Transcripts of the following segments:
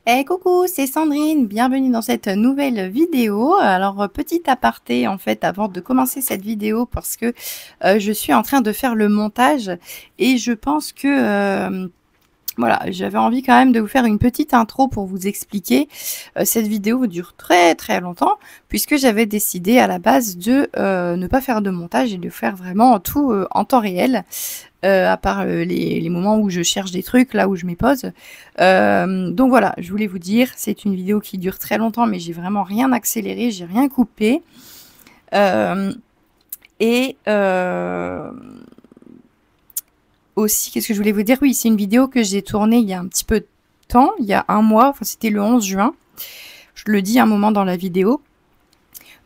Hey, coucou, c'est Sandrine, bienvenue dans cette nouvelle vidéo. Alors, petit aparté en fait avant de commencer cette vidéo parce que je suis en train de faire le montage et je pense que voilà, j'avais envie quand même de vous faire une petite intro pour vous expliquer. Cette vidéo dure très très longtemps puisque j'avais décidé à la base de ne pas faire de montage et de faire vraiment tout en temps réel. À part les moments où je cherche des trucs, là où je m'y pose. Donc voilà, je voulais vous dire, c'est une vidéo qui dure très longtemps, mais j'ai vraiment rien accéléré, j'ai rien coupé. Euh, et aussi, qu'est-ce que je voulais vous dire? Oui, c'est une vidéo que j'ai tournée il y a un petit peu de temps, il y a un mois, enfin c'était le 11 juin. Je le dis un moment dans la vidéo.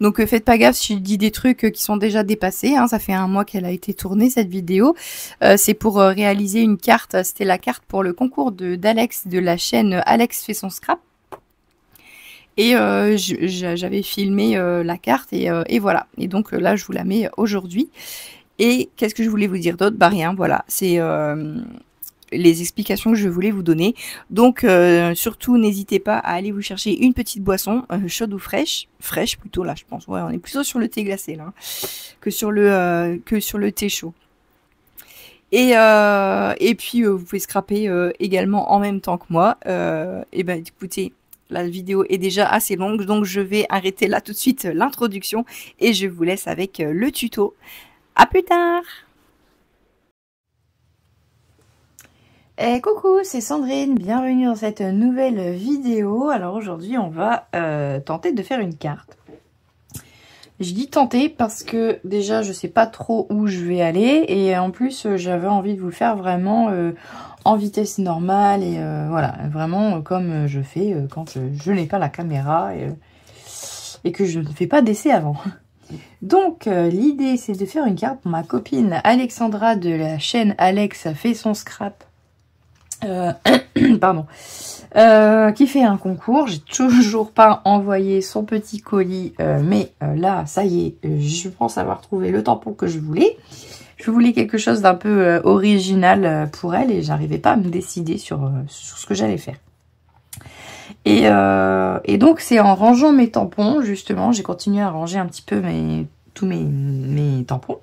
Donc faites pas gaffe si je dis des trucs qui sont déjà dépassés, hein, ça fait un mois qu'elle a été tournée cette vidéo. C'est pour réaliser une carte, c'était la carte pour le concours d'Alex de la chaîne Alex fait son scrap. Et j'avais filmé la carte et voilà. Et donc là je vous la mets aujourd'hui. Et qu'est-ce que je voulais vous dire d'autre? Bah rien, voilà. C'est les explications que je voulais vous donner. Donc surtout n'hésitez pas à aller vous chercher une petite boisson chaude ou fraîche plutôt là je pense. Ouais, on est plutôt sur le thé glacé là que sur le thé chaud. Et puis vous pouvez scraper également en même temps que moi. Et ben écoutez, la vidéo est déjà assez longue donc je vais arrêter là tout de suite l'introduction et je vous laisse avec le tuto. À plus tard. Coucou, c'est Sandrine, bienvenue dans cette nouvelle vidéo. Alors aujourd'hui on va tenter de faire une carte. Je dis tenter parce que déjà je sais pas trop où je vais aller et en plus j'avais envie de vous le faire vraiment en vitesse normale et voilà, vraiment comme je fais quand je n'ai pas la caméra et que je ne fais pas d'essai avant. Donc l'idée c'est de faire une carte pour ma copine Alexandra de la chaîne Alex fait son scrap. Pardon, qui fait un concours. J'ai toujours pas envoyé son petit colis, mais là, ça y est, je pense avoir trouvé le tampon que je voulais. Je voulais quelque chose d'un peu original pour elle et j'arrivais pas à me décider sur ce que j'allais faire. Et donc, c'est en rangeant mes tampons, justement, j'ai continué à ranger un petit peu tous mes tampons.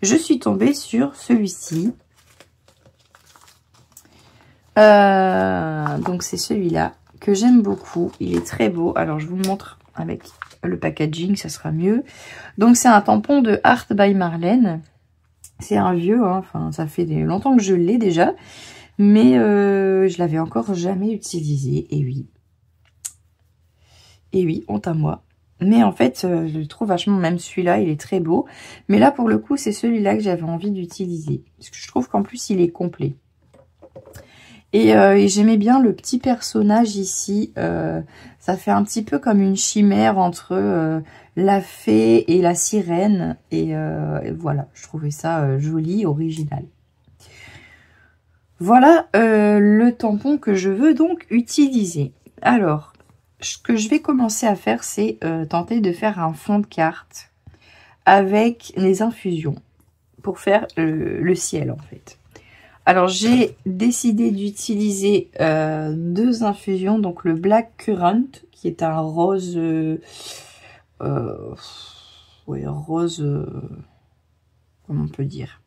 Je suis tombée sur celui-ci. Donc c'est celui-là que j'aime beaucoup, il est très beau. Alors je vous le montre avec le packaging, ça sera mieux. Donc c'est un tampon de Art by Marlène. C'est un vieux, hein. Enfin ça fait longtemps que je l'ai déjà, mais je l'avais encore jamais utilisé. Et oui, honte à moi. Mais en fait, je le trouve vachement, même celui-là, il est très beau. Mais là, pour le coup, c'est celui-là que j'avais envie d'utiliser. Parce que je trouve qu'en plus, il est complet. Et j'aimais bien le petit personnage ici. Ça fait un petit peu comme une chimère entre la fée et la sirène. Et voilà, je trouvais ça joli, original. Voilà le tampon que je veux donc utiliser. Alors, ce que je vais commencer à faire, c'est tenter de faire un fond de carte avec les infusions pour faire le ciel en fait. Alors, j'ai décidé d'utiliser deux infusions. Donc, le Black Currant, qui est un rose... ouais, rose... comment on peut dire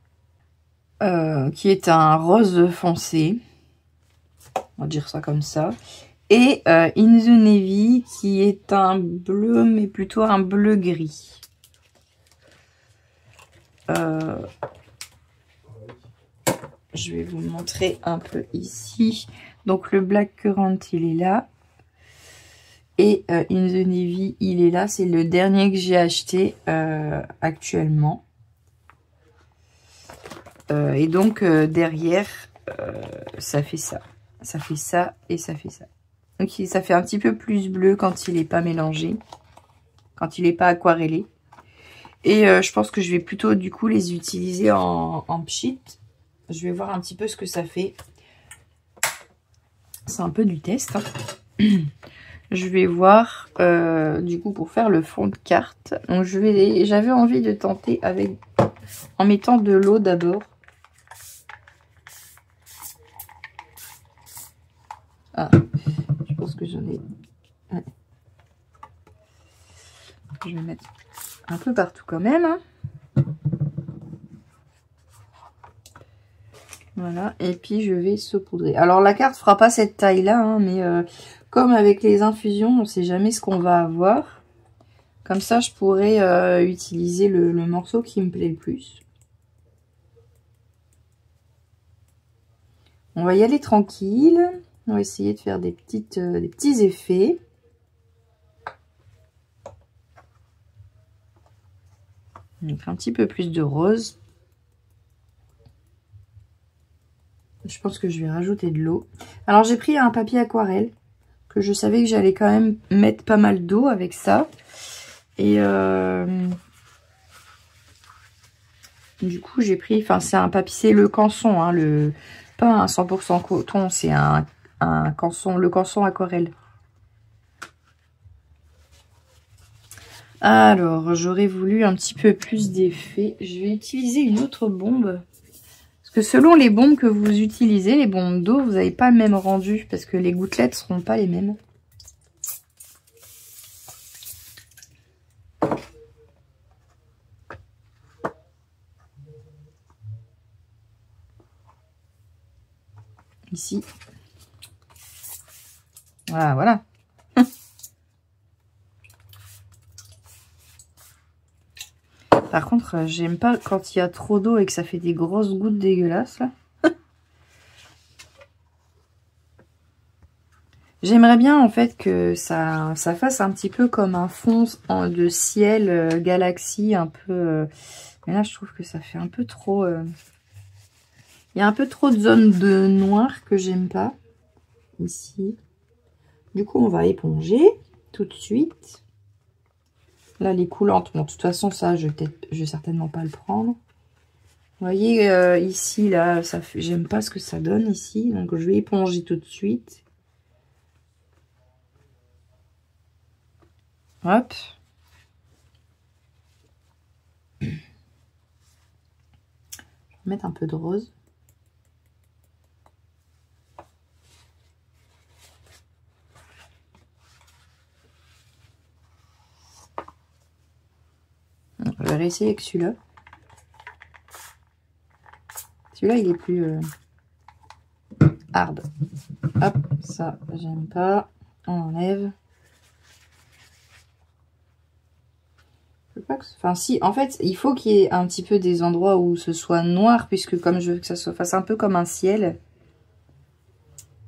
qui est un rose foncé. On va dire ça comme ça. Et In the Navy, qui est un bleu, mais plutôt un bleu-gris. Je vais vous montrer un peu ici. Donc le Black Currant, il est là. Et In the Navy, il est là. C'est le dernier que j'ai acheté actuellement. Et donc derrière, ça fait ça. Ça fait ça et ça fait ça. Donc ça fait un petit peu plus bleu quand il n'est pas mélangé. Quand il n'est pas aquarellé. Et je pense que je vais plutôt du coup les utiliser en pchit. Je vais voir un petit peu ce que ça fait. C'est un peu du test. Hein. Je vais voir du coup pour faire le fond de carte. Donc j'avais envie de tenter en mettant de l'eau d'abord. Ah. pense que j'en ai... Ouais. Je vais mettre un peu partout quand même. Hein. Voilà, et puis je vais saupoudrer. Alors la carte fera pas cette taille-là, hein, mais comme avec les infusions, on ne sait jamais ce qu'on va avoir. Comme ça, je pourrais utiliser le morceau qui me plaît le plus. On va y aller tranquille. On va essayer de faire des petits effets. On va mettre un petit peu plus de rose. Je pense que je vais rajouter de l'eau. Alors j'ai pris un papier aquarelle, que je savais que j'allais quand même mettre pas mal d'eau avec ça. Et du coup j'ai pris, enfin c'est un papier, c'est le canson, hein, pas un 100% coton, c'est un canson, le canson aquarelle. Alors j'aurais voulu un petit peu plus d'effet. Je vais utiliser une autre bombe. Que selon les bombes que vous utilisez, les bombes d'eau, vous n'avez pas le même rendu parce que les gouttelettes seront pas les mêmes. Ici. Voilà, voilà. Par contre, j'aime pas quand il y a trop d'eau et que ça fait des grosses gouttes dégueulasses. J'aimerais bien en fait que ça fasse un petit peu comme un fond de ciel galaxie un peu. Mais là, je trouve que ça fait un peu trop. Il y a un peu trop de zones de noir que j'aime pas ici. Du coup, on va éponger tout de suite. Là, les coulantes, bon, de toute façon, ça, je vais certainement pas le prendre. Vous voyez, ici, là, j'aime pas ce que ça donne ici. Donc, je vais éponger tout de suite. Hop. Je vais mettre un peu de rose. Je vais réessayer avec celui-là. Celui-là, il est plus hard. Hop, ça, j'aime pas. On enlève. Je veux pas que... Enfin, si, en fait, il faut qu'il y ait un petit peu des endroits où ce soit noir, puisque comme je veux que ça se fasse un peu comme un ciel.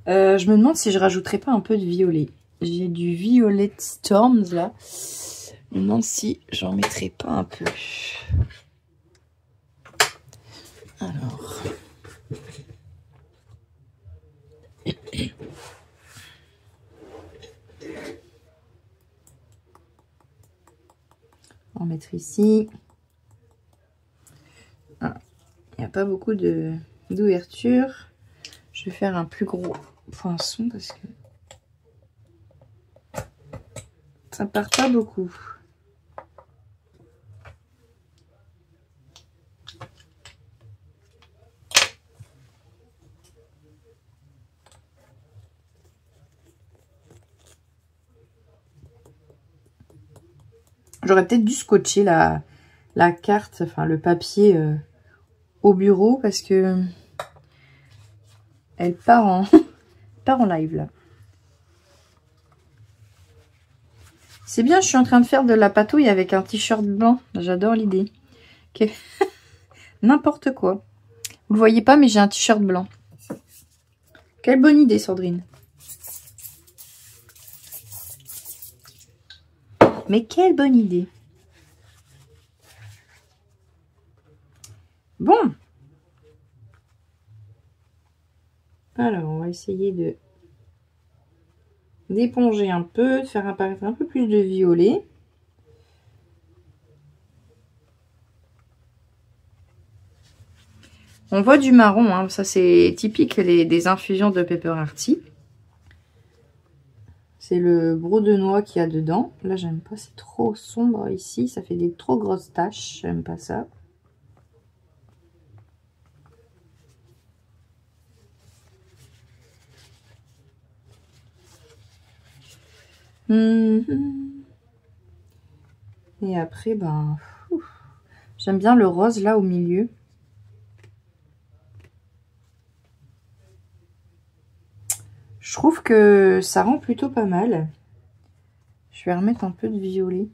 Je me demande si je rajouterais pas un peu de violet. J'ai du Violet Storms, là. Je me demande si j'en mettrais pas un peu. Alors... On va mettre ici. Ah, il n'y a pas beaucoup d'ouverture. Je vais faire un plus gros poinçon parce que ça part pas beaucoup. J'aurais peut-être dû scotcher la carte, enfin le papier au bureau parce que elle part en, part en live là. C'est bien, je suis en train de faire de la patouille avec un t-shirt blanc. J'adore l'idée. Okay. N'importe quoi. Vous le voyez pas, mais j'ai un t-shirt blanc. Quelle bonne idée, Sandrine. Mais quelle bonne idée. Bon. Alors, on va essayer d'éponger un peu, de faire apparaître un peu plus de violet. On voit du marron, hein. Ça c'est typique des infusions de Pepper Hearty. C'est le broc de noix qu'il y a dedans. Là, j'aime pas, c'est trop sombre ici. Ça fait des trop grosses taches. J'aime pas ça. Et après, ben, j'aime bien le rose là au milieu. Je trouve que ça rend plutôt pas mal. Je vais remettre un peu de violet.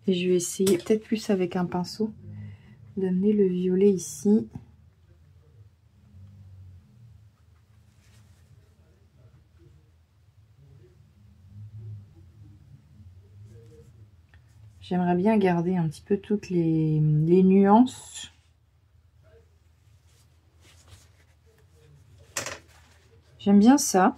Et je vais essayer, peut-être plus avec un pinceau, d'amener le violet ici. J'aimerais bien garder un petit peu toutes les nuances. J'aime bien ça.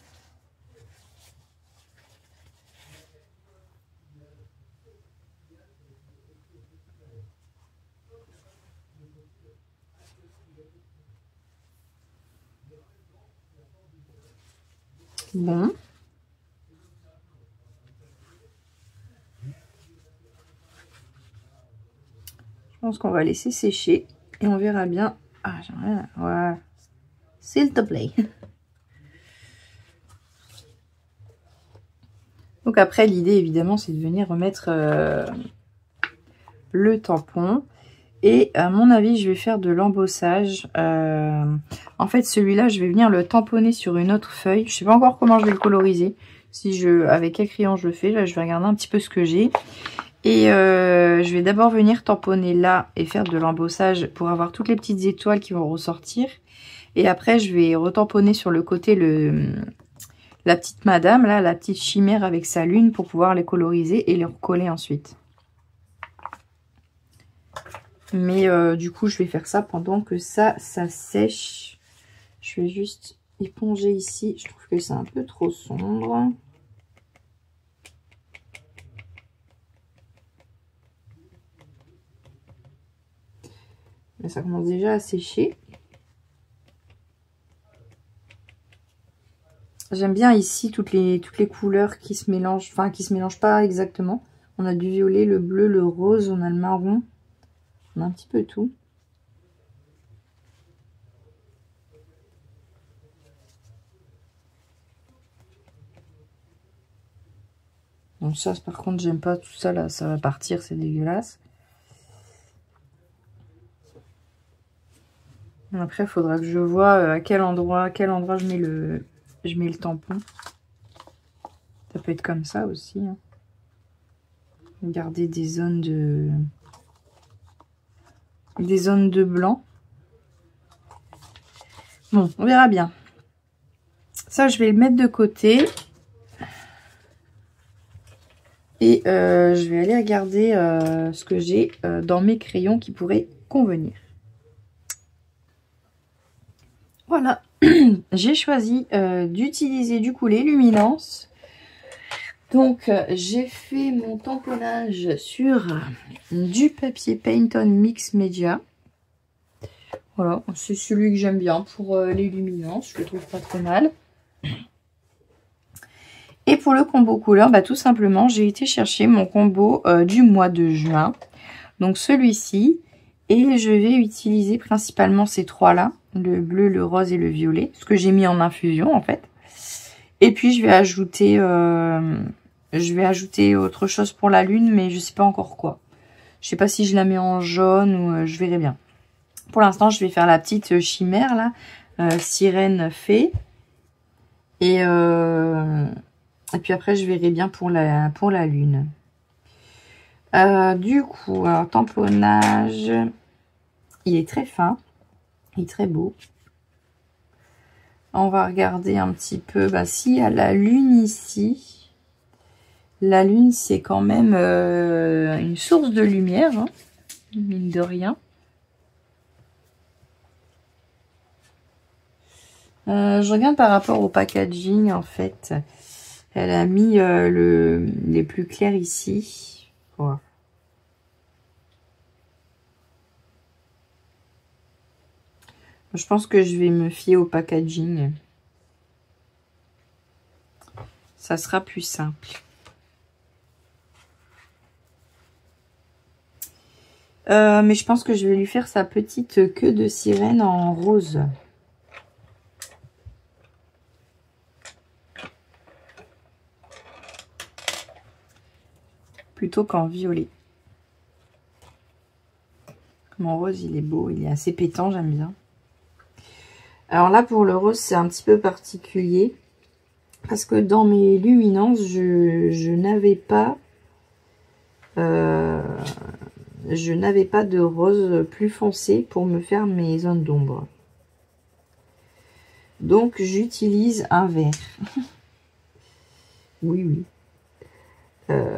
Bon. Je pense qu'on va laisser sécher et on verra bien. Ah, j'aimerais... Voilà. S'il te plaît. Donc après, l'idée, évidemment, c'est de venir remettre le tampon. Et à mon avis, je vais faire de l'embossage. En fait, celui-là, je vais venir le tamponner sur une autre feuille. Je sais pas encore comment je vais le coloriser. Avec quel crayon je le fais. Là, je vais regarder un petit peu ce que j'ai. Et je vais d'abord venir tamponner là et faire de l'embossage pour avoir toutes les petites étoiles qui vont ressortir. Et après, je vais retamponner sur le côté la petite madame, là, la petite chimère avec sa lune pour pouvoir les coloriser et les recoller ensuite. Mais du coup, je vais faire ça pendant que ça sèche. Je vais juste éponger ici. Je trouve que c'est un peu trop sombre. Mais ça commence déjà à sécher. J'aime bien ici toutes les couleurs qui se mélangent. Enfin, qui se mélangent pas exactement. On a du violet, le bleu, le rose, on a le marron. On a un petit peu tout. Donc ça, par contre, j'aime pas tout ça, là. Ça va partir, c'est dégueulasse. Après, il faudra que je vois à quel endroit je mets le tampon. Ça peut être comme ça aussi. Hein. Garder des zones de blanc. Bon, on verra bien. Ça, je vais le mettre de côté. Et je vais aller regarder ce que j'ai dans mes crayons qui pourraient convenir. Voilà. J'ai choisi d'utiliser du coup les luminances. Donc, j'ai fait mon tamponnage sur du papier Paint On Mix Media. Voilà, c'est celui que j'aime bien pour les luminances. Je le trouve pas trop mal. Et pour le combo couleur, bah, tout simplement, j'ai été chercher mon combo du mois de juin. Donc, celui-ci. Et je vais utiliser principalement ces trois-là. Le bleu, le rose et le violet. Ce que j'ai mis en infusion, en fait. Et puis, je vais ajouter autre chose pour la lune, mais je sais pas encore quoi. Je sais pas si je la mets en jaune ou je verrai bien. Pour l'instant, je vais faire la petite chimère, là. Sirène fée. Et puis après, je verrai bien pour la lune. Du coup, alors, tamponnage. Il est très fin. Il est très beau. On va regarder un petit peu. Bah, s'il y a la lune ici. La lune, c'est quand même une source de lumière. Hein, mine de rien. Je regarde par rapport au packaging, en fait. Elle a mis les plus clairs ici. Voilà. Je pense que je vais me fier au packaging. Ça sera plus simple. Mais je pense que je vais lui faire sa petite queue de sirène en rose. Plutôt qu'en violet. Mon rose, il est beau, il est assez pétant, j'aime bien. Alors là, pour le rose, c'est un petit peu particulier. Parce que dans mes luminances, je n'avais pas... je n'avais pas de rose plus foncé pour me faire mes zones d'ombre. Donc, j'utilise un vert. Oui, oui.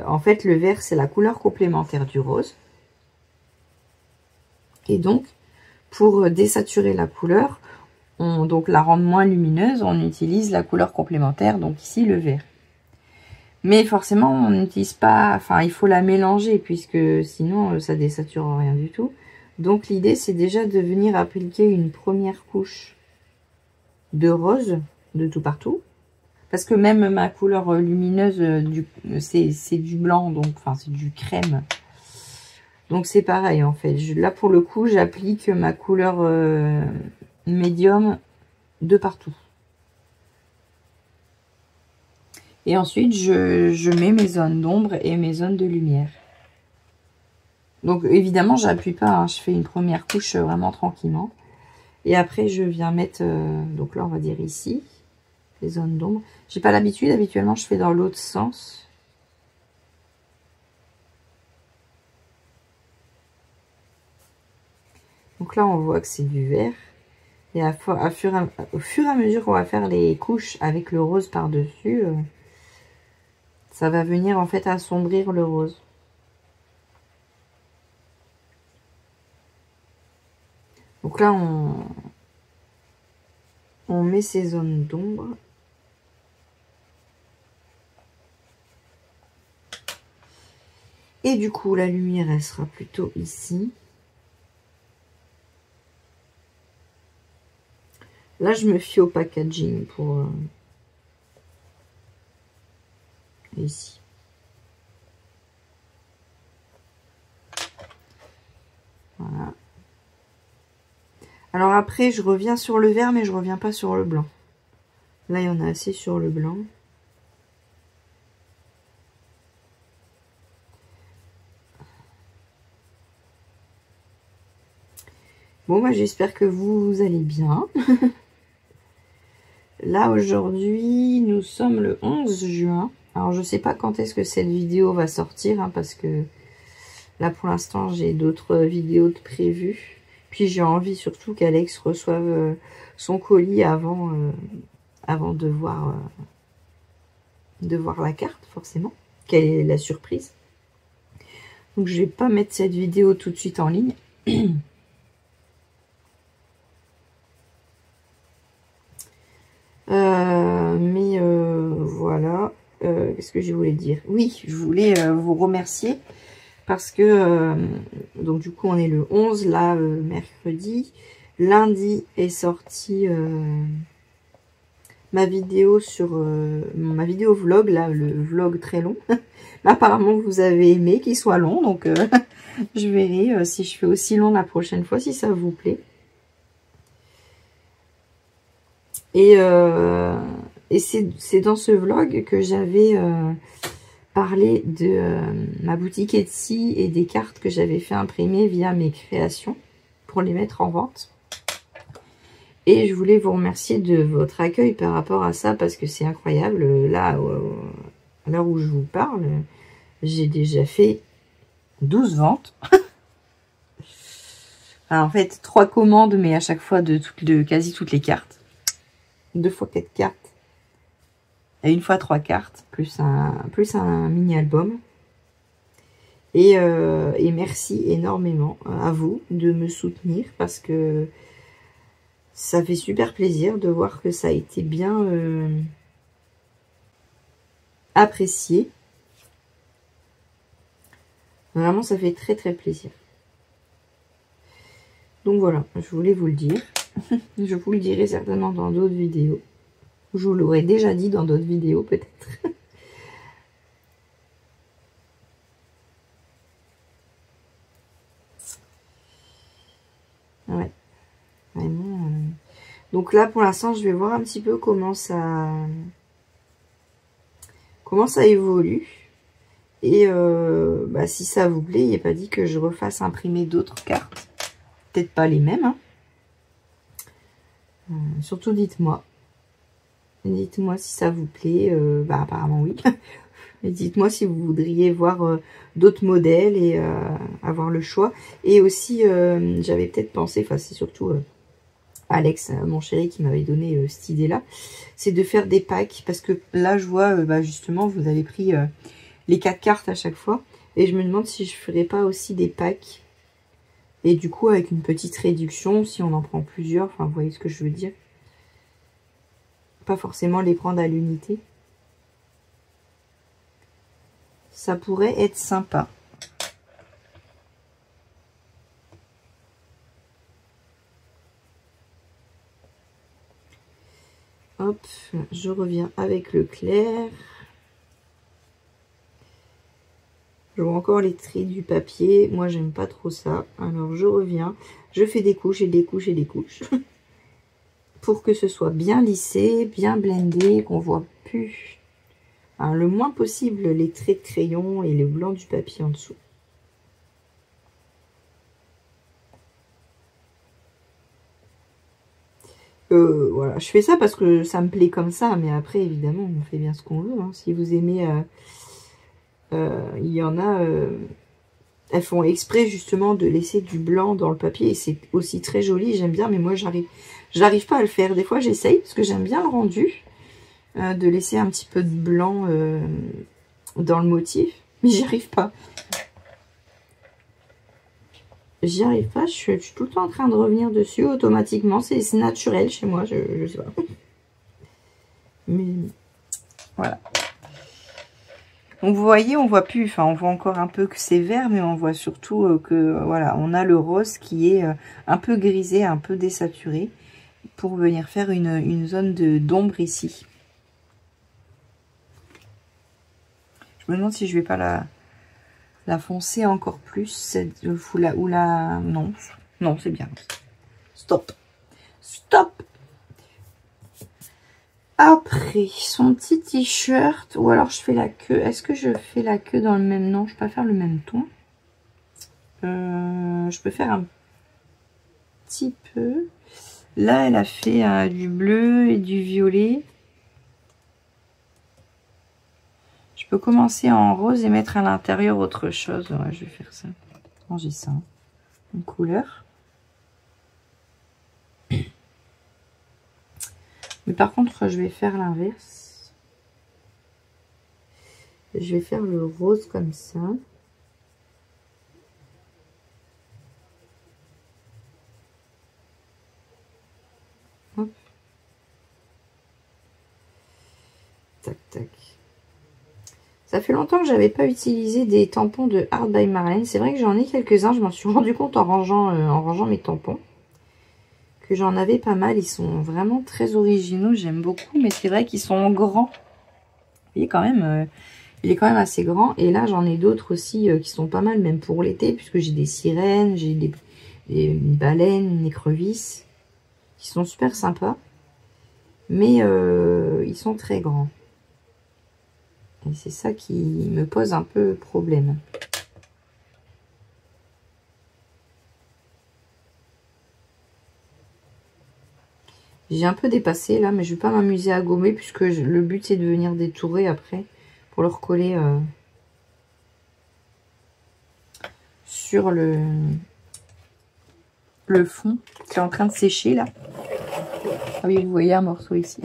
En fait, le vert, c'est la couleur complémentaire du rose. Et donc, pour désaturer la couleur, donc la rendre moins lumineuse, on utilise la couleur complémentaire, donc ici le vert. Mais forcément, on n'utilise pas, enfin, il faut la mélanger, puisque sinon, ça désature rien du tout. Donc, l'idée, c'est déjà de venir appliquer une première couche de rose de tout partout. Parce que même ma couleur lumineuse, c'est du blanc, donc, enfin, c'est du crème. Donc, c'est pareil, en fait. Là, pour le coup, j'applique ma couleur médium de partout. Et ensuite, je mets mes zones d'ombre et mes zones de lumière. Donc, évidemment, j'appuie pas, hein, je fais une première couche vraiment tranquillement. Et après, je viens mettre, donc là, on va dire ici, les zones d'ombre. J'ai pas l'habitude, habituellement, je fais dans l'autre sens. Donc là, on voit que c'est du vert. Et au fur et à mesure qu'on va faire les couches avec le rose par-dessus, ça va venir en fait assombrir le rose. Donc là, on met ces zones d'ombre. Et du coup, la lumière, elle sera plutôt ici. Là, je me fie au packaging pour... ici. Voilà. Alors après, je reviens sur le vert, mais je reviens pas sur le blanc. Là, il y en a assez sur le blanc. Bon, moi, j'espère que vous allez bien. Là, aujourd'hui, nous sommes le 11 juin. Alors, je sais pas quand est-ce que cette vidéo va sortir, hein, parce que là, pour l'instant, j'ai d'autres vidéos de prévues. Puis, j'ai envie surtout qu'Alex reçoive son colis avant de voir la carte, forcément. Quelle est la surprise. Donc, je vais pas mettre cette vidéo tout de suite en ligne. Voilà. Qu'est-ce que je voulais dire? Oui, je voulais vous remercier parce que, donc du coup, on est le 11, là, mercredi. Lundi est sortie ma vidéo sur ma vidéo vlog, là, le vlog très long. Apparemment, vous avez aimé qu'il soit long, donc je verrai si je fais aussi long la prochaine fois, si ça vous plaît. Et c'est dans ce vlog que j'avais parlé de ma boutique Etsy et des cartes que j'avais fait imprimer via mes créations pour les mettre en vente. Et je voulais vous remercier de votre accueil par rapport à ça parce que c'est incroyable. Là, à l'heure où je vous parle, j'ai déjà fait 12 ventes. Alors, en fait, 3 commandes, mais à chaque fois de quasi toutes les cartes. 2 fois 4 cartes. Et 1 fois 3 cartes, plus un mini-album. Et merci énormément à vous de me soutenir parce que ça fait super plaisir de voir que ça a été bien apprécié. Vraiment, ça fait très très plaisir. Donc voilà, je voulais vous le dire. Je vous le dirai certainement dans d'autres vidéos. Je vous l'aurais déjà dit dans d'autres vidéos peut-être. Donc là, pour l'instant, je vais voir un petit peu comment ça évolue. Et bah, si ça vous plaît, il n'est pas dit que je refasse imprimer d'autres cartes. Peut-être pas les mêmes. Hein. Surtout, dites-moi. Dites-moi si ça vous plaît. Bah, apparemment, oui. Et dites-moi si vous voudriez voir d'autres modèles et avoir le choix. Et aussi, j'avais peut-être pensé, enfin, c'est surtout Alex, mon chéri, qui m'avait donné cette idée-là. C'est de faire des packs. Parce que là, je vois, bah, justement, vous avez pris les 4 cartes à chaque fois. Et je me demande si je ferais pas aussi des packs. Et du coup, avec une petite réduction, si on en prend plusieurs. Enfin, vous voyez ce que je veux dire. Pas forcément les prendre à l'unité. Ça pourrait être sympa. Hop, je reviens avec le clair. Je vois encore les traits du papier. Moi, j'aime pas trop ça. Alors, je reviens. Je fais des couches et des couches et des couches. Pour que ce soit bien lissé, bien blendé, qu'on voit plus, hein, le moins possible, les traits de crayon et le blanc du papier en dessous. Voilà, je fais ça parce que ça me plaît comme ça, mais après, évidemment, on fait bien ce qu'on veut. Hein. Si vous aimez, il y en a, elles font exprès justement de laisser du blanc dans le papier et c'est aussi très joli, j'aime bien, mais moi, j'arrive pas à le faire. Des fois, j'essaye parce que j'aime bien le rendu, de laisser un petit peu de blanc dans le motif, mais j'y arrive pas. J'y arrive pas, je suis tout le temps en train de revenir dessus automatiquement. C'est naturel chez moi, je sais pas. Mais voilà. Donc vous voyez, on voit plus, enfin on voit encore un peu que c'est vert, mais on voit surtout que voilà, on a le rose qui est un peu grisé, un peu désaturé, pour venir faire une zone d'ombre ici. Je me demande si je vais pas la foncer encore plus, ou la... Non, non, c'est bien. Stop. Stop. Après, son petit t-shirt, ou alors je fais la queue. Est-ce que je fais la queue dans le même... Non, je peux pas faire le même ton. Je peux faire un petit peu. Là, elle a fait du bleu et du violet. Je peux commencer en rose et mettre à l'intérieur autre chose. Ouais, je vais faire ça. J'ai ça. Hein. Une couleur. Mais par contre, je vais faire l'inverse. Je vais faire le rose comme ça. Hop. Tac, tac. Ça fait longtemps que j'avais pas utilisé des tampons de Art by Marlène. C'est vrai que j'en ai quelques-uns. Je m'en suis rendu compte en rangeant mes tampons. Que j'en avais pas mal. Ils sont vraiment très originaux. J'aime beaucoup. Mais c'est vrai qu'ils sont grands. Il est quand même assez grand. Et là, j'en ai d'autres aussi qui sont pas mal, même pour l'été. Puisque j'ai des sirènes, j'ai des baleines, une écrevisse. Qui sont super sympas. Mais ils sont très grands. Et c'est ça qui me pose un peu problème. J'ai un peu dépassé là, mais je ne vais pas m'amuser à gommer puisque le but c'est de venir détourer après pour le recoller sur le fond qui est en train de sécher là. Ah oui, vous voyez un morceau ici.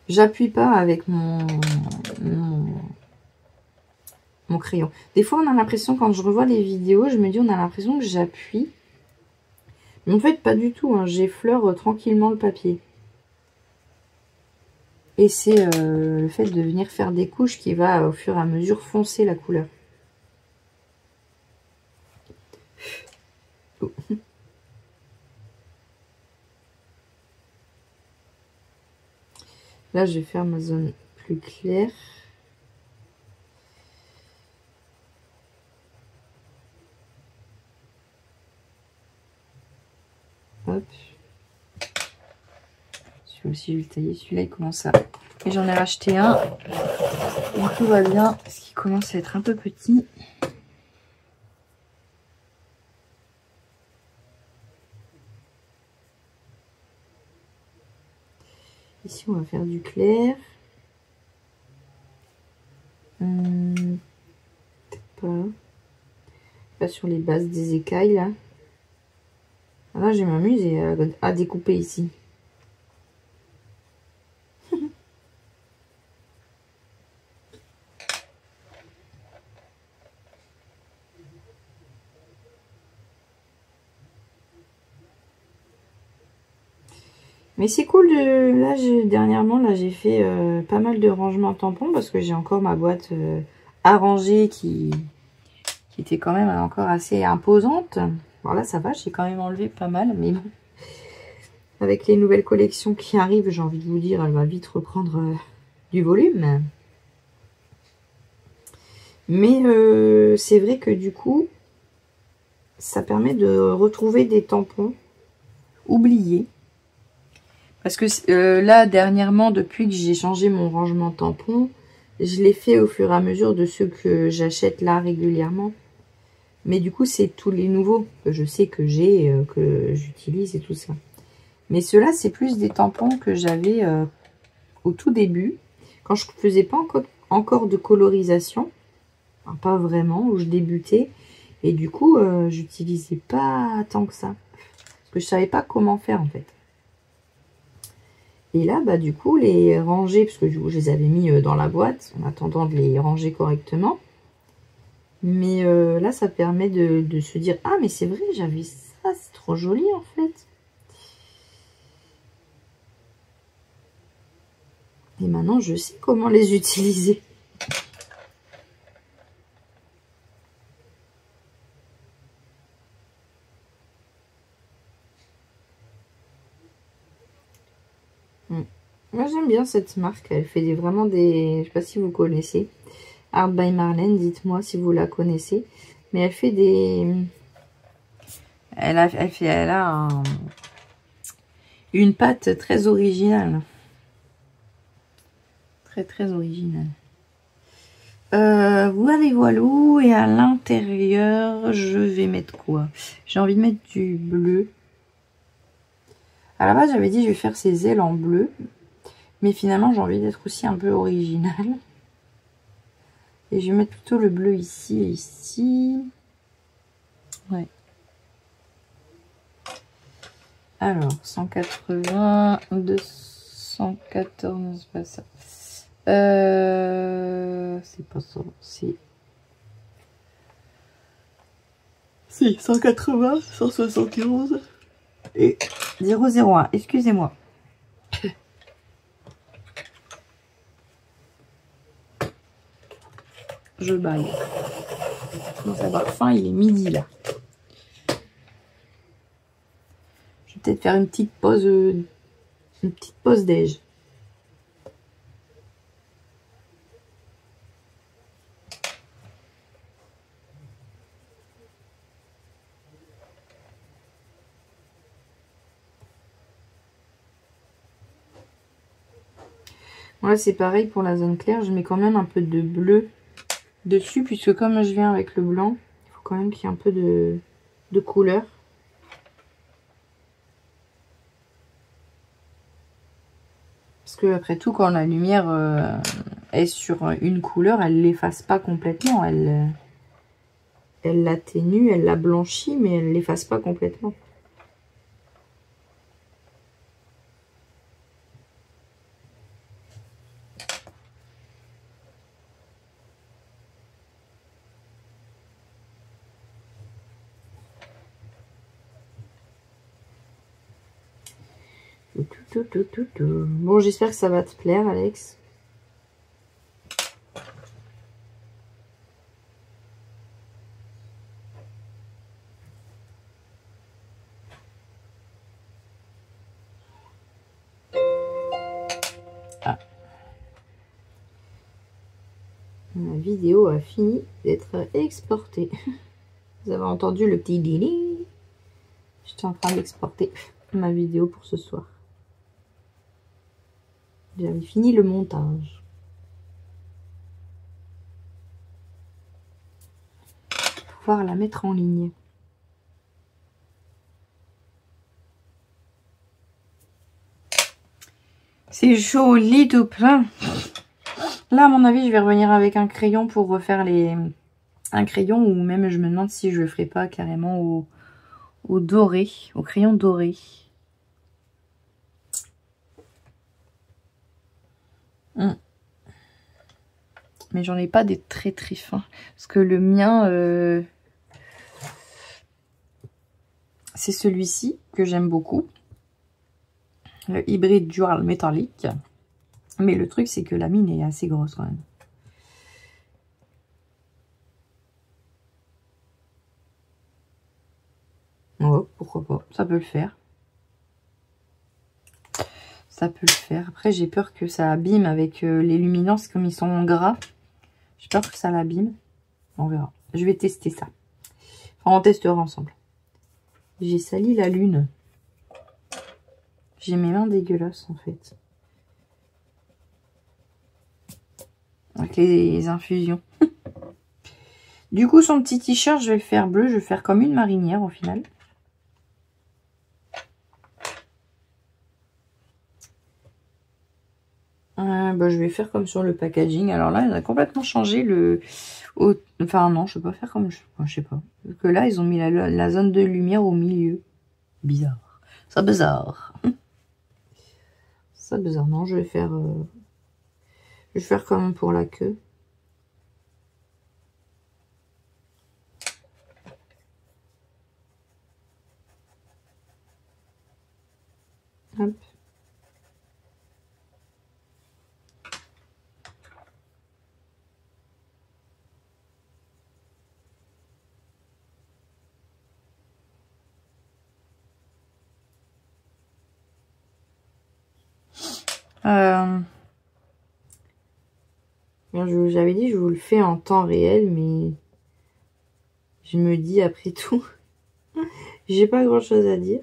J'appuie pas avec mon crayon. Des fois, on a l'impression, quand je revois les vidéos, je me dis, on a l'impression que j'appuie. Mais en fait, pas du tout. Hein. J'effleure tranquillement le papier. Et c'est le fait de venir faire des couches qui va, au fur et à mesure, foncer la couleur. Là, je vais faire ma zone plus claire. Hop. Celui-là aussi, je vais le tailler. Celui-là, il commence à... Et j'en ai racheté un. Donc tout va bien. Parce qu'il commence à être un peu petit. Ici, on va faire du clair. Peut-être pas sur les bases des écailles, là. Là, je vais m'amuser à découper ici. Mais c'est cool de... Là, dernièrement, là, j'ai fait pas mal de rangements tampons parce que j'ai encore ma boîte à ranger qui était quand même encore assez imposante. Bon, là, ça va, j'ai quand même enlevé pas mal, mais bon. Avec les nouvelles collections qui arrivent, j'ai envie de vous dire, elle va vite reprendre du volume. Mais c'est vrai que du coup, ça permet de retrouver des tampons oubliés. Parce que là, dernièrement, depuis que j'ai changé mon rangement tampon, je l'ai fait au fur et à mesure de ceux que j'achète là régulièrement. Mais du coup, c'est tous les nouveaux que je sais que j'ai, que j'utilise et tout ça. Mais ceux-là, c'est plus des tampons que j'avais au tout début, quand je faisais pas encore de colorisation. Enfin, pas vraiment, où je débutais. Et du coup, j'utilisais pas tant que ça. Parce que je savais pas comment faire en fait. Et là, bah du coup, les ranger, parce que je les avais mis dans la boîte, en attendant de les ranger correctement. Mais là, ça permet de se dire, ah mais c'est vrai, j'avais ça, c'est trop joli en fait. Et maintenant, je sais comment les utiliser. Moi, j'aime bien cette marque. Elle fait vraiment des... Je sais pas si vous connaissez. Art by Marlène, dites-moi si vous la connaissez. Mais elle fait des... Elle a une pâte très originale. Très, très originale. Voilà, et à l'intérieur, je vais mettre quoi? J'ai envie de mettre du bleu. À la base, j'avais dit je vais faire ses ailes en bleu. Mais finalement, j'ai envie d'être aussi un peu original. Et je vais mettre plutôt le bleu ici et ici. Ouais. Alors, 180, 214, c'est pas ça. C'est pas ça, c'est... Si, 180, 171 et 001, excusez-moi. Je baille. Je commence à avoir faim, il est midi là. Je vais peut-être faire une petite pause déj. Voilà, c'est pareil pour la zone claire. Je mets quand même un peu de bleu dessus, puisque comme je viens avec le blanc, il faut quand même qu'il y ait un peu de couleur. Parce que après tout, quand la lumière est sur une couleur, elle l'efface pas complètement. Elle l'atténue, elle la blanchit, mais elle l'efface pas complètement. Bon, j'espère que ça va te plaire, Alex. Ah, La vidéo a fini d'être exportée. Vous avez entendu le petit ding. J'étais en train d'exporter ma vidéo pour ce soir. J'avais fini le montage. Pour pouvoir la mettre en ligne. C'est joli tout plein. Là, à mon avis, je vais revenir avec un crayon pour refaire les... Un crayon, ou même je me demande si je le ferai pas carrément au doré, au crayon doré. Mais j'en ai pas des très très fins. Parce que le mien, c'est celui-ci que j'aime beaucoup. Le hybride dual métallique. Mais le truc, c'est que la mine est assez grosse quand même. Oh, pourquoi pas, ça peut le faire. Ça peut le faire. Après, j'ai peur que ça abîme avec les luminances, comme ils sont en gras. J'ai peur que ça l'abîme. On verra. Je vais tester ça. Enfin, on testera ensemble. J'ai sali la lune. J'ai mes mains dégueulasses, en fait. Avec les infusions. Du coup, son petit t-shirt, je vais le faire bleu. Je vais faire comme une marinière, au final. Bah, je vais faire comme sur le packaging. Alors là, il a complètement changé le... Enfin, non, je peux pas faire comme... je sais pas. Parce que là, ils ont mis la zone de lumière au milieu. Bizarre. Ça bizarre. Ça bizarre. Non, je vais faire... Je vais faire comme pour la queue. Hop. J'avais dit je vous le fais en temps réel, mais je me dis après tout, j'ai pas grand chose à dire.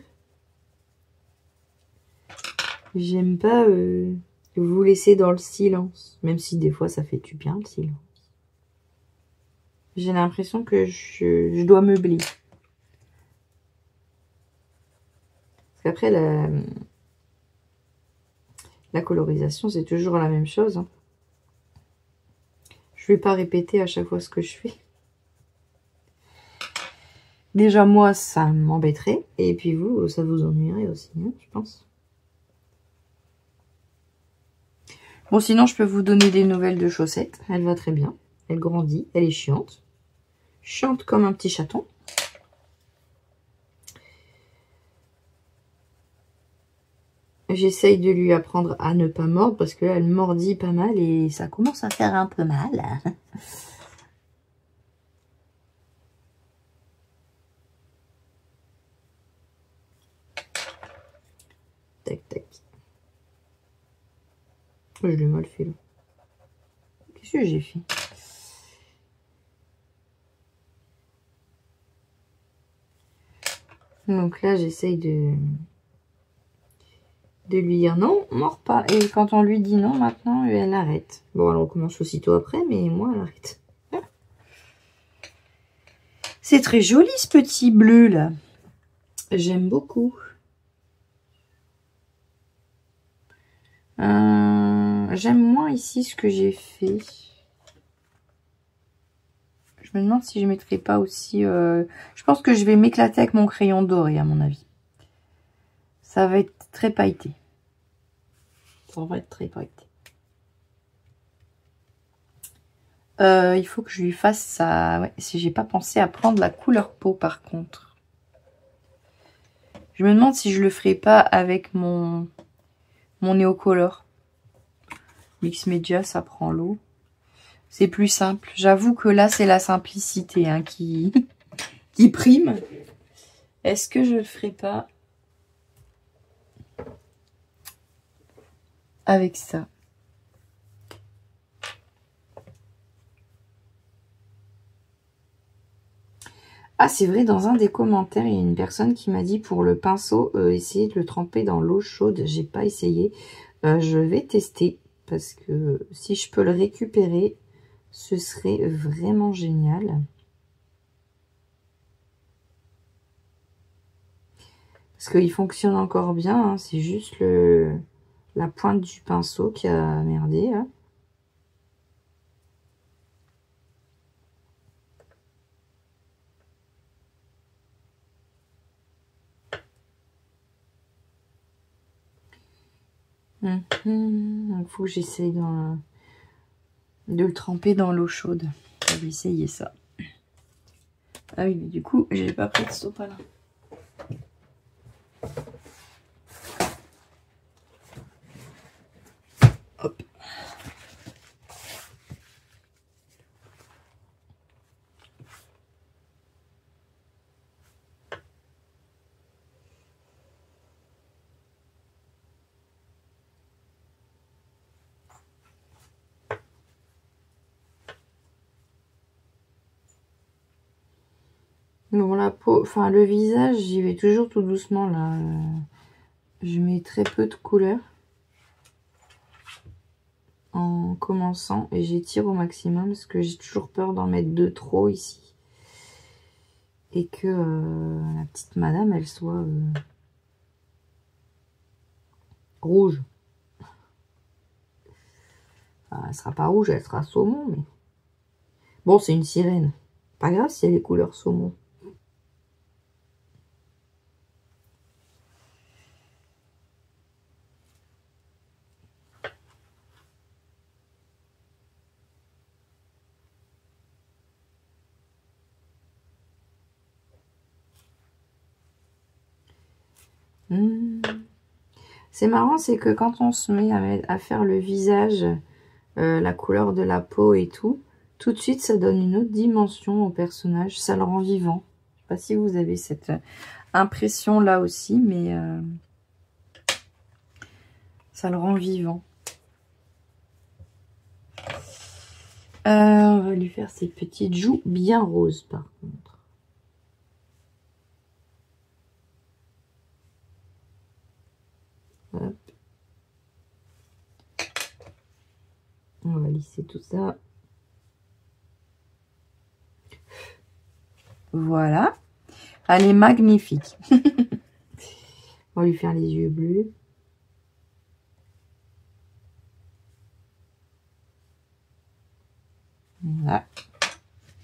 J'aime pas vous laisser dans le silence, même si des fois ça fait du bien le silence. J'ai l'impression que je dois meubler. Parce qu'après la colorisation c'est toujours la même chose. Hein. Je vais pas répéter à chaque fois ce que je fais. Déjà moi ça m'embêterait et puis vous ça vous ennuierait aussi, hein, je pense. Bon, sinon, je peux vous donner des nouvelles de Chaussette. Elle va très bien. Elle grandit. Elle est chiante. Chiante comme un petit chaton. J'essaye de lui apprendre à ne pas mordre parce qu'elle mordit pas mal et ça commence à faire un peu mal. Tac, tac. Je l'ai mal fait là. Qu'est-ce que j'ai fait? Donc là, j'essaye de lui dire non, mord pas. Et quand on lui dit non, maintenant, elle arrête. Bon, elle recommence aussitôt après, mais moi, elle arrête. C'est très joli ce petit bleu là. J'aime beaucoup. J'aime moins ici ce que j'ai fait. Je me demande si je mettrai pas aussi... Je pense que je vais m'éclater avec mon crayon doré à mon avis. Ça va être très pailleté. Ça va être très pailleté. Il faut que je lui fasse ça. Ouais, si j'ai pas pensé à prendre la couleur peau par contre. Je me demande si je le ferai pas avec mon Neocolor. Mix Media, ça prend l'eau. C'est plus simple. J'avoue que là, c'est la simplicité hein, qui prime. Est-ce que je le ferai pas avec ça? Ah, c'est vrai, dans un des commentaires, il y a une personne qui m'a dit pour le pinceau, essayez de le tremper dans l'eau chaude. J'ai pas essayé. Je vais tester parce que si je peux le récupérer, ce serait vraiment génial. Parce qu'il fonctionne encore bien, hein, c'est juste la pointe du pinceau qui a merdé. Hein. Il faut que j'essaye de le tremper dans l'eau chaude. Je vais essayer ça. Ah oui, mais du coup, j'ai pas pris de sopalin. Hop. Bon, la peau, enfin le visage, j'y vais toujours tout doucement là. Je mets très peu de couleur en commençant et j'étire au maximum parce que j'ai toujours peur d'en mettre de trop ici. Et que la petite madame, elle soit rouge. Enfin, elle sera pas rouge, elle sera saumon, mais... Bon, c'est une sirène. Pas grave si elle est couleur saumon. C'est marrant, c'est que quand on se met à faire le visage, la couleur de la peau et tout de suite ça donne une autre dimension au personnage, ça le rend vivant. Je sais pas si vous avez cette impression là aussi, mais ça le rend vivant. On va lui faire ses petites joues bien roses par contre. Hop. On va lisser tout ça. Voilà. Elle est magnifique. On va lui faire les yeux bleus. Voilà.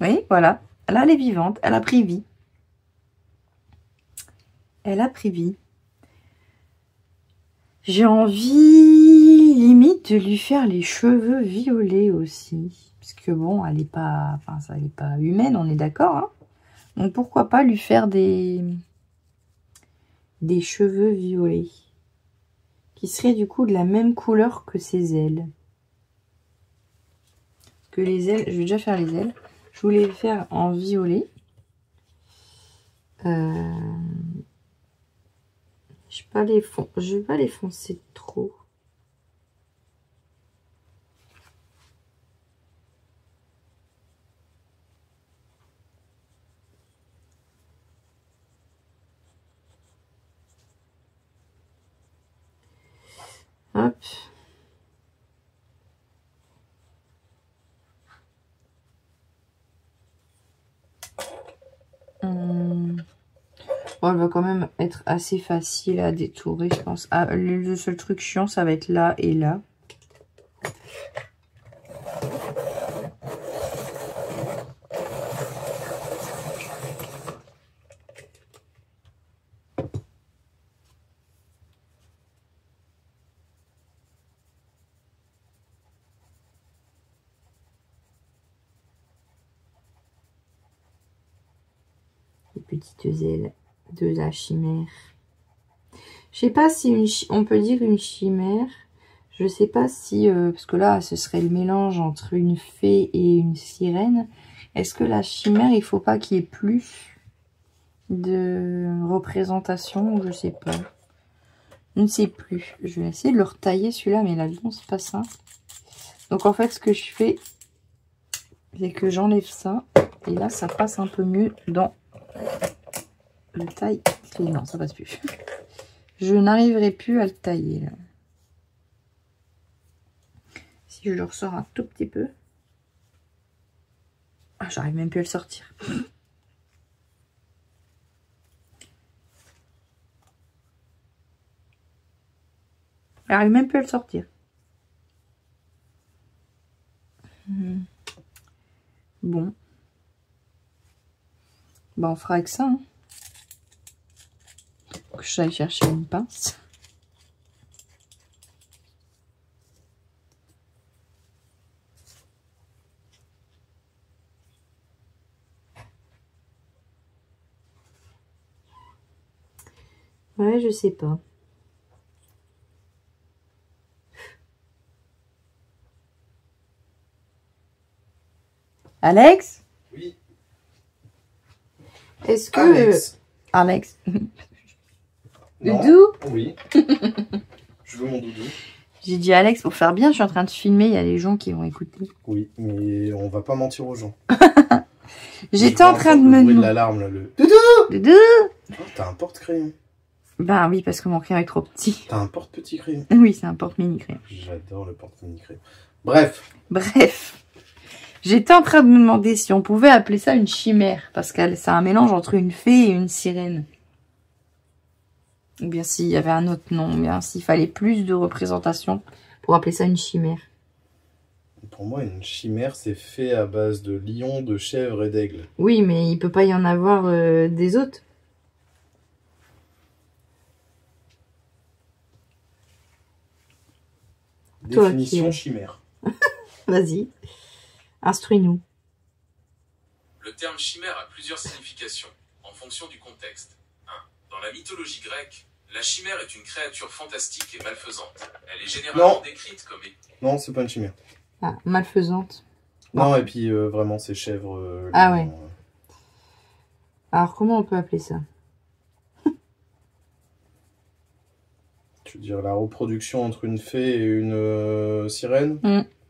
Oui, voilà. Là, elle est vivante. Elle a pris vie. Elle a pris vie. J'ai envie, limite, de lui faire les cheveux violets aussi. Parce que bon, elle n'est pas... Enfin, ça n'est pas humaine, on est d'accord, hein. Donc, pourquoi pas lui faire des cheveux violets. Qui seraient du coup de la même couleur que ses ailes. Parce que les ailes, je vais déjà faire les ailes. Je voulais les faire en violet. Je vais pas les foncer trop. Hop. Bon, elle va quand même être assez facile à détourer, je pense. Ah, le seul truc chiant, ça va être là et là. Les petites ailes de la chimère. Je sais pas si on peut dire une chimère. Je sais pas si... parce que là, ce serait le mélange entre une fée et une sirène. Est-ce que la chimère, il faut pas qu'il y ait plus de représentation? Je sais pas. Je ne sais plus. Je vais essayer de le retailler celui-là, mais là, non, c'est pas simple. Donc en fait, ce que je fais, c'est que j'enlève ça. Et là, ça passe un peu mieux dans Le taille. Non, ça passe plus. Je n'arriverai plus à le tailler là. Si je le ressors un tout petit peu. Ah, j'arrive même plus à le sortir. J'arrive même plus à le sortir. Bon. Bah, on fera avec ça. Hein. Faut que j'aille chercher une pince. Ouais, je sais pas. Alex? Oui. Est-ce que... Alex. Doudou? Oui. Je veux mon doudou. J'ai dit Alex pour faire bien, je suis en train de filmer, il y a les gens qui vont écouter. Oui, mais on va pas mentir aux gens. J'étais en train de me... Le bruit de l'alarme, là, le... Doudou! Doudou! Oh, t'as un porte-crayon. Bah oui, parce que mon crayon est trop petit. T'as un porte-petit crayon. Oui, c'est un porte-mini crayon. J'adore le porte-mini crayon. Bref. J'étais en train de me demander si on pouvait appeler ça une chimère. Parce que c'est un mélange entre une fée et une sirène. Ou bien s'il y avait un autre nom. Ou bien s'il fallait plus de représentation pour appeler ça une chimère. Pour moi, une chimère, c'est fait à base de lion, de chèvre et d'aigle. Oui, mais il peut pas y en avoir des autres. Définition chimère. Vas-y, instruis-nous. Le terme chimère a plusieurs significations, en fonction du contexte. 1. Dans la mythologie grecque, la chimère est une créature fantastique et malfaisante. Elle est généralement décrite comme... Non, c'est pas une chimère. Ah, malfaisante. Non, et puis vraiment, c'est chèvre... Ah ouais. Alors, comment on peut appeler ça? Tu veux dire la reproduction entre une fée et une sirène?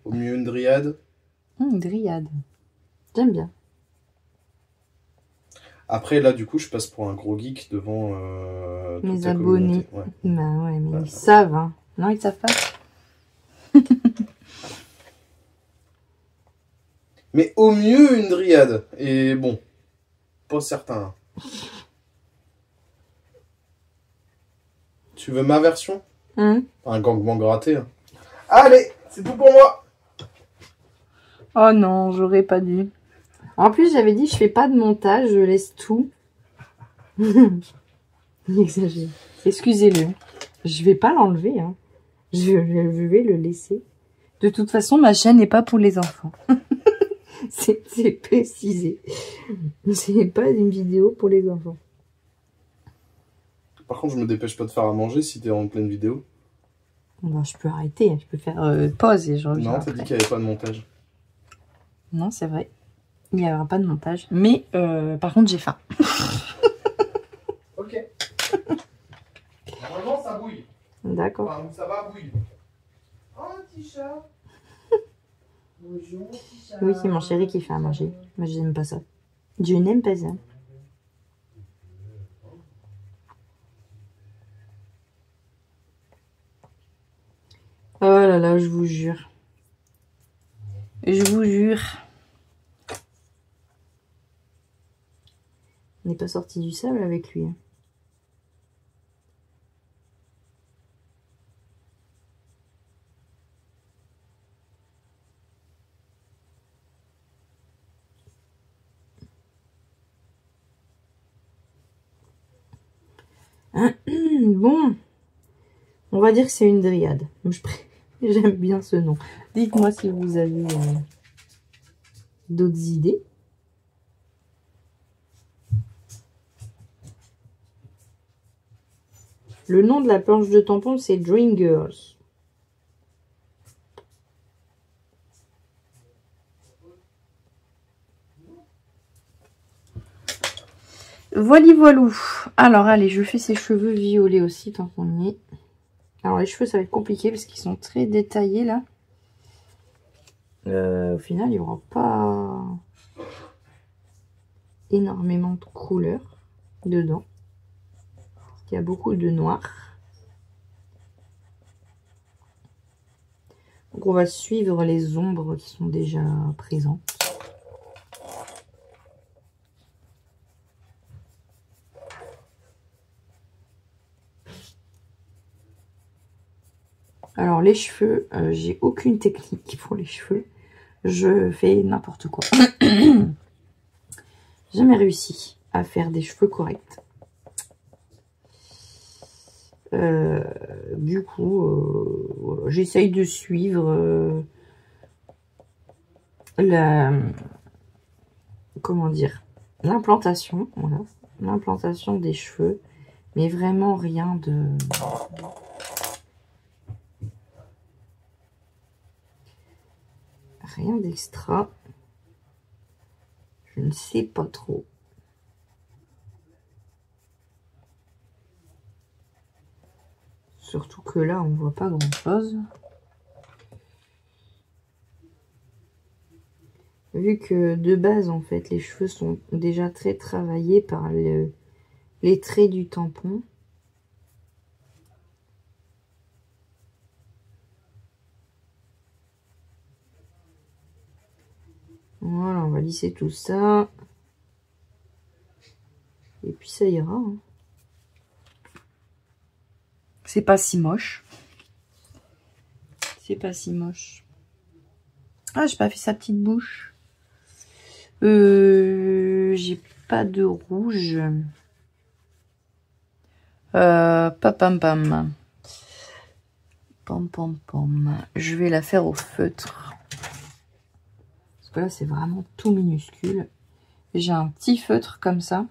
Au mieux une dryade? Une dryade. J'aime bien. Après, là, du coup, je passe pour un gros geek devant mes abonnés. Ouais. Bah ouais, mais ils savent, hein. Non, ils savent pas. Mais au mieux une dryade. Et bon, pas certain. Tu veux ma version? Un gangbang gratté. Hein. Allez, c'est tout pour moi. Oh non, j'aurais pas dû. En plus, j'avais dit, je fais pas de montage, je laisse tout. Il exagère. Excusez-le. Je vais pas l'enlever. Hein. Je vais le laisser. De toute façon, ma chaîne n'est pas pour les enfants. C'est précisé. C'est pas une vidéo pour les enfants. Par contre, je me dépêche pas de faire à manger si t'es en pleine vidéo. Bon, je peux arrêter. Je peux faire pause et je reviens. Non, t'as dit qu'il n'y avait pas de montage. Non, c'est vrai. Il n'y aura pas de montage. Mais par contre, j'ai faim. Ok. Normalement, ça bouille. D'accord. Enfin, ça va bouillir. Oh, petit chat. Bonjour, petit chat. Oui, c'est mon chéri qui fait à manger. Moi, je n'aime pas ça. Je n'aime pas ça. Oh là là, je vous jure. Je vous jure. On n'est pas sorti du sable avec lui. Bon, on va dire que c'est une dryade. J'aime bien ce nom. Dites-moi si vous avez d'autres idées. Le nom de la planche de tampon, c'est Dream Girls. Voili voilou. Alors, allez, je fais ses cheveux violets aussi, tant qu'on y est. Alors, les cheveux, ça va être compliqué parce qu'ils sont très détaillés, là. Au final, il n'y aura pas... énormément de couleurs dedans. Il y a beaucoup de noir. Donc on va suivre les ombres qui sont déjà présentes. Alors les cheveux, j'ai aucune technique pour les cheveux. Je fais n'importe quoi. J'ai jamais réussi à faire des cheveux corrects. Du coup, j'essaye de suivre comment dire, l'implantation, voilà, l'implantation des cheveux, mais vraiment rien d'extra. Je ne sais pas trop. Surtout que là, on voit pas grand-chose. Vu que de base, en fait, les cheveux sont déjà très travaillés par les traits du tampon. Voilà, on va lisser tout ça. Et puis ça ira. Hein. C'est pas si moche. C'est pas si moche. Ah, j'ai pas fait sa petite bouche. J'ai pas de rouge. Pam pam. Pam pam pam. Je vais la faire au feutre. Parce que là, c'est vraiment tout minuscule. J'ai un petit feutre comme ça.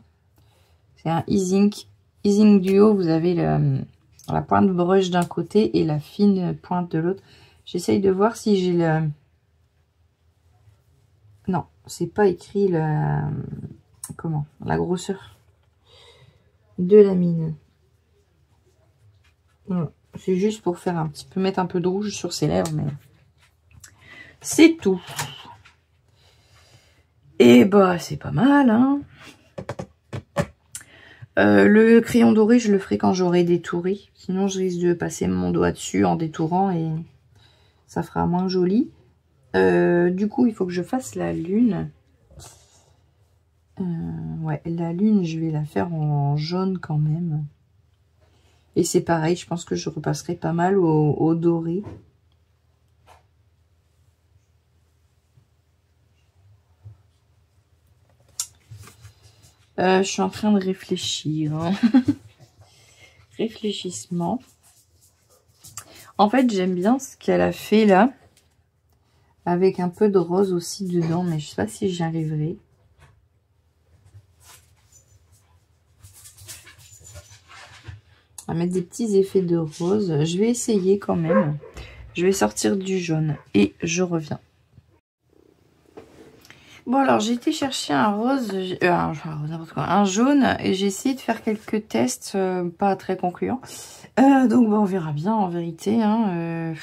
C'est un Easing Duo. Vous avez la pointe brush d'un côté et la fine pointe de l'autre. J'essaye de voir si j'ai le... Non, c'est pas écrit la grosseur de la mine. Voilà. C'est juste pour faire un petit peu, mettre un peu de rouge sur ses lèvres, mais c'est tout. Et bah, c'est pas mal, hein. Le crayon doré, je le ferai quand j'aurai détouré. Sinon, je risque de passer mon doigt dessus en détourant et ça fera moins joli. Du coup, il faut que je fasse la lune. Ouais, la lune, je vais la faire en jaune quand même. Et c'est pareil, je pense que je repasserai pas mal au doré. Je suis en train de réfléchir. Hein. Réfléchissement. En fait, j'aime bien ce qu'elle a fait là. Avec un peu de rose aussi dedans, mais je sais pas si j'y arriverai. On va mettre des petits effets de rose. Je vais essayer quand même. Je vais sortir du jaune et je reviens. Bon, alors j'ai été chercher un rose, un jaune, et j'ai essayé de faire quelques tests pas très concluants. Donc bon, on verra bien en vérité. Hein,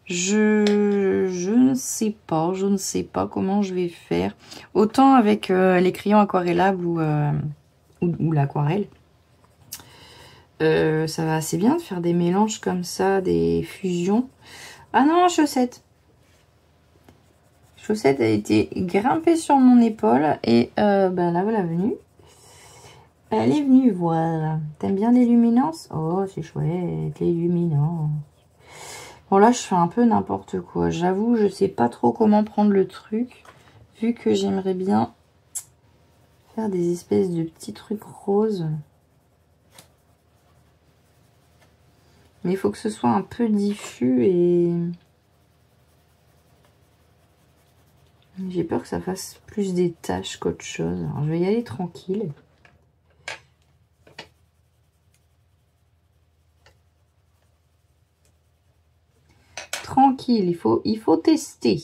je ne sais pas comment je vais faire. Autant avec les crayons aquarellables ou l'aquarelle. Ça va assez bien de faire des mélanges comme ça, des fusions. Ah non, chaussette. Chaussette a été grimpée sur mon épaule et ben là, voilà venue. Elle est venue, voilà. T'aimes bien les luminances? Oh, c'est chouette, les luminances. Bon, là, je fais un peu n'importe quoi. J'avoue, je sais pas trop comment prendre le truc. Vu que j'aimerais bien faire des espèces de petits trucs roses. Mais il faut que ce soit un peu diffus et... J'ai peur que ça fasse plus des taches qu'autre chose. Alors, je vais y aller tranquille. Tranquille, il faut tester.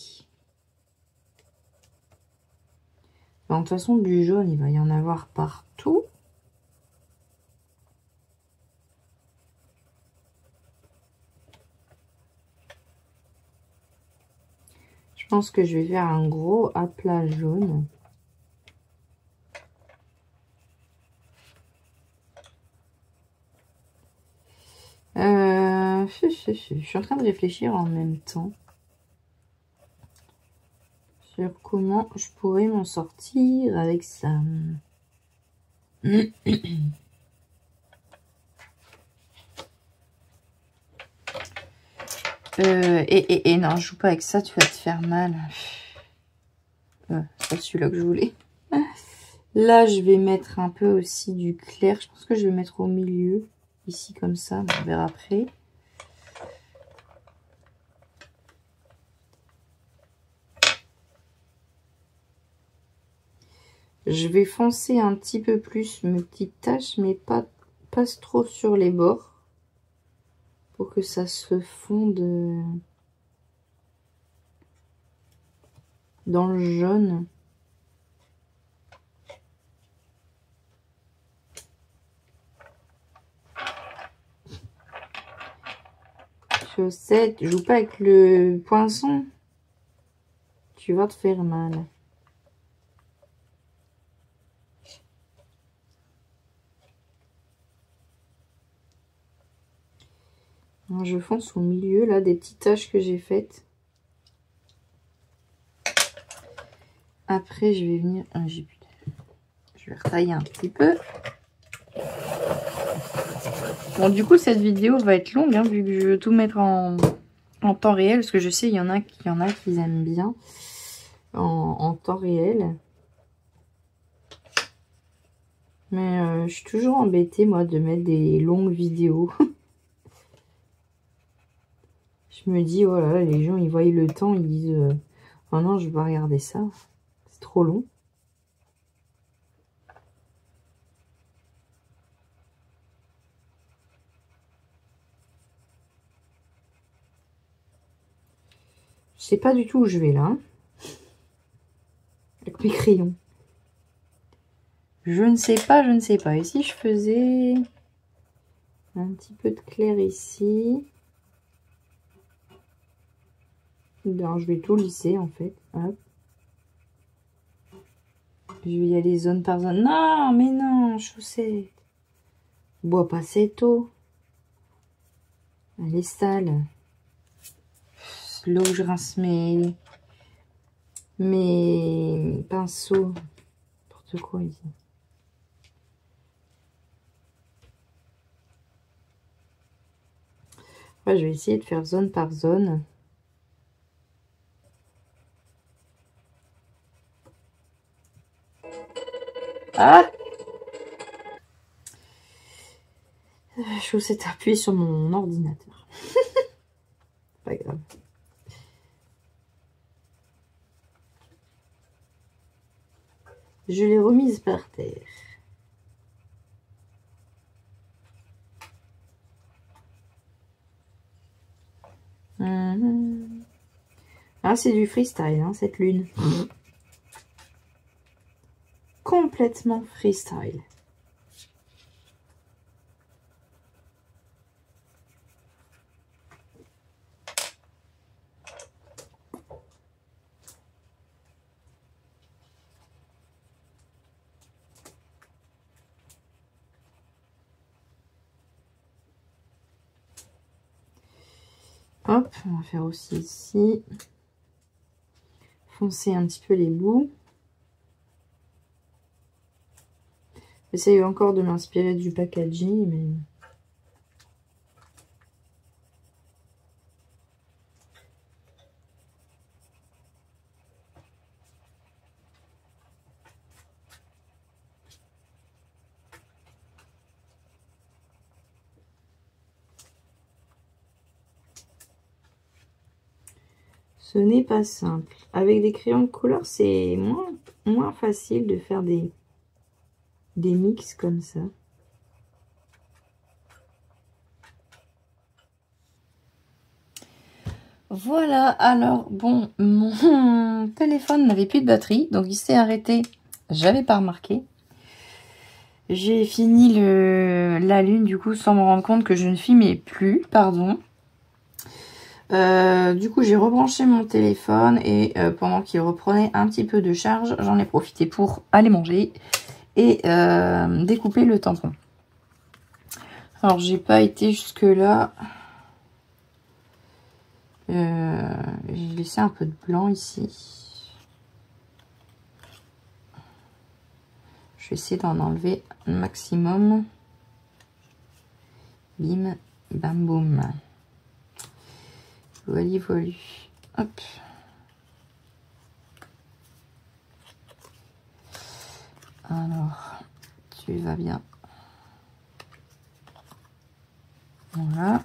Bon, de toute façon, du jaune, il va y en avoir partout. Je pense que je vais faire un gros aplat jaune. Je suis en train de réfléchir en même temps sur comment je pourrais m'en sortir avec ça. Et non, je joue pas avec ça, tu vas te faire mal. C'est celui-là que je voulais. Là, je vais mettre un peu aussi du clair. Je pense que je vais mettre au milieu, ici comme ça, on verra après. Je vais foncer un petit peu plus mes petites taches, mais pas trop sur les bords, pour que ça se fonde dans le jaune. Chaussette, joue pas avec le poinçon, tu vas te faire mal. Je fonce au milieu là des petites taches que j'ai faites. Après je vais venir, je vais retailler un petit peu. Bon, du coup cette vidéo va être longue, hein, vu que je veux tout mettre en temps réel, parce que je sais il y en a qui aiment bien en temps réel. Mais je suis toujours embêtée moi de mettre des longues vidéos. Je me dis, oh là là, les gens, ils voient le temps, ils disent, oh non, je vais pas regarder ça, c'est trop long. Je sais pas du tout où je vais là, avec mes crayons. Je ne sais pas. Et si je faisais un petit peu de clair ici? Ben, je vais tout lisser en fait. Hop. Je vais y aller zone par zone. Non, mais non, chaussette. Bois pas cette eau. Elle est sale. L'eau où je rince mes pinceaux. N'importe quoi ici. Ouais, je vais essayer de faire zone par zone. Ah! Chaussette appuyée sur mon ordinateur. Pas grave. Je l'ai remise par terre. Ah, c'est du freestyle, hein, cette lune. Complètement freestyle. Hop, on va faire aussi ici. Foncer un petit peu les bouts. J'essaye encore de m'inspirer du packaging, mais... Ce n'est pas simple. Avec des crayons de couleur, c'est moins facile de faire des mix comme ça. Voilà, alors bon, mon téléphone n'avait plus de batterie, donc il s'est arrêté. J'avais pas remarqué. J'ai fini la lune du coup sans me rendre compte que je ne filmais plus, pardon. Du coup j'ai rebranché mon téléphone et pendant qu'il reprenait un petit peu de charge, j'en ai profité pour aller manger et découper le tampon. Alors, j'ai pas été jusque-là. J'ai laissé un peu de blanc ici. Je vais essayer d'en enlever un maximum. Bim, bam, boum. Voilà, voilà. Hop. Alors, tu vas bien. Voilà.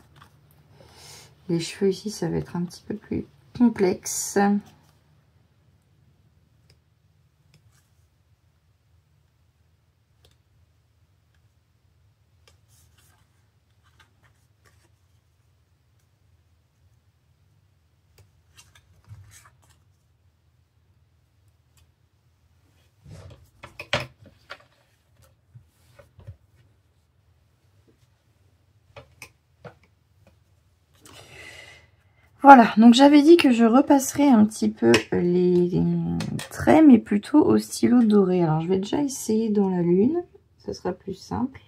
Les cheveux ici, ça va être un petit peu plus complexe. Voilà, donc j'avais dit que je repasserai un petit peu les traits, mais plutôt au stylo doré. Alors, je vais déjà essayer dans la lune, ce sera plus simple.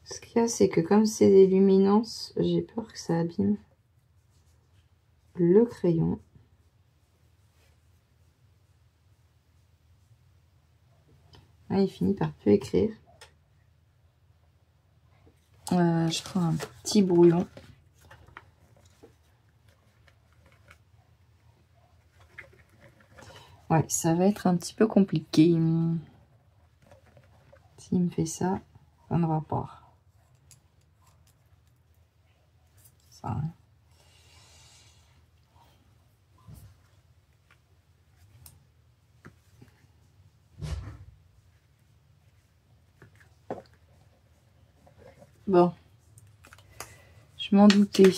Ce qu'il y a, c'est que comme c'est des luminances, j'ai peur que ça abîme le crayon. Là, il finit par plus écrire. Je prends un petit brouillon. Ouais, ça va être un petit peu compliqué. S'il me fait ça, ça ne va pas. Ça, hein. Bon. Je m'en doutais.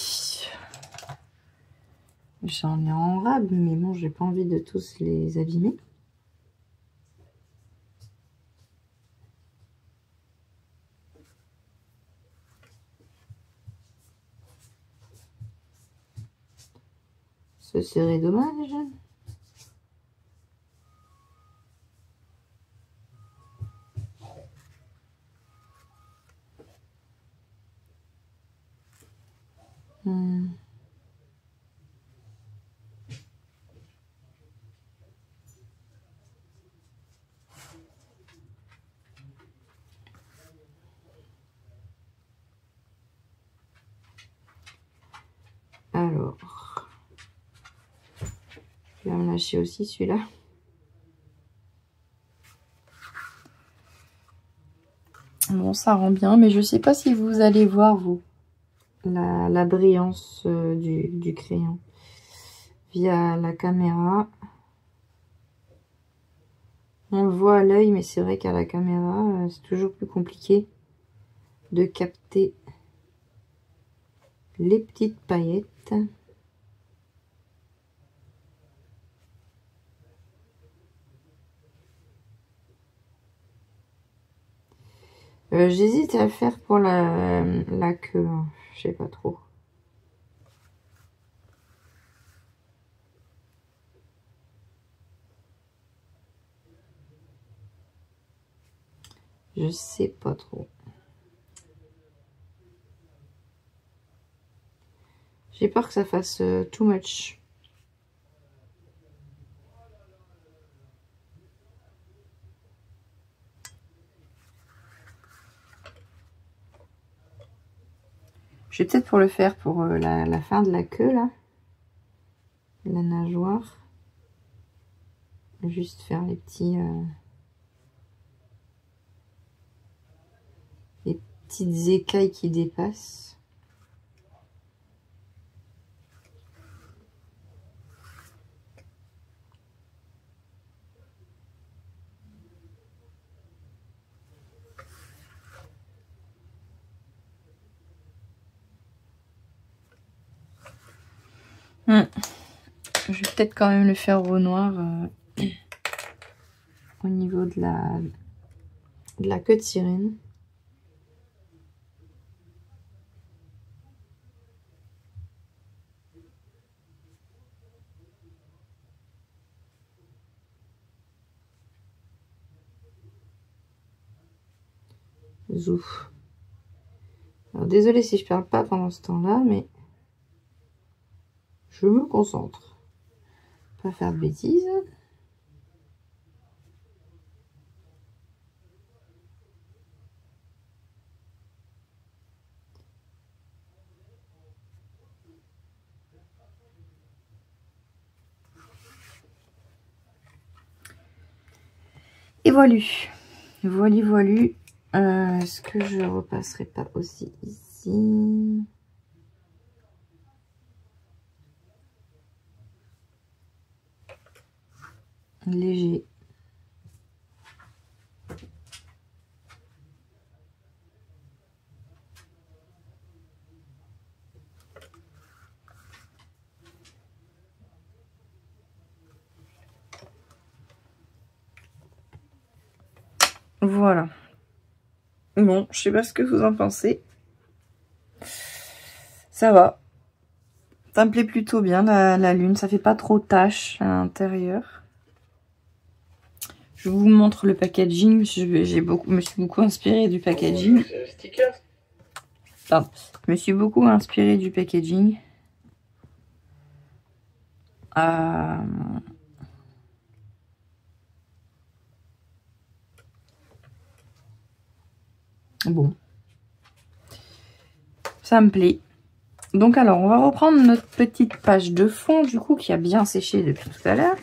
J'en ai en rab, mais bon, j'ai pas envie de tous les abîmer. Ce serait dommage. Alors, je vais me lâcher aussi celui-là. Bon, ça rend bien, mais je sais pas si vous allez voir, vous, la brillance du crayon via la caméra. On le voit à l'œil, mais c'est vrai qu'à la caméra, c'est toujours plus compliqué de capter les petites paillettes. J'hésite à le faire pour la queue, hein. Je sais pas trop. Je sais pas trop. J'ai peur que ça fasse too much. Je vais peut-être pour le faire pour la fin de la queue, là. La nageoire. Juste faire les petites écailles qui dépassent. Je vais peut-être quand même le faire au noir au niveau de la queue de sirène. Zou. Alors, désolée si je parle pas pendant ce temps-là, mais je me concentre. Pas faire de bêtises. Et voilà. Voilà. Est-ce que je repasserai pas aussi ici? Léger. Voilà. Bon, je sais pas ce que vous en pensez. Ça va. Ça me plaît plutôt bien, la lune. Ça fait pas trop tache à l'intérieur. Je vous montre le packaging. Je me suis beaucoup inspirée du packaging. Pardon. Je me suis beaucoup inspirée du packaging. Bon. Ça me plaît. Donc alors, on va reprendre notre petite page de fond, du coup, qui a bien séché depuis tout à l'heure.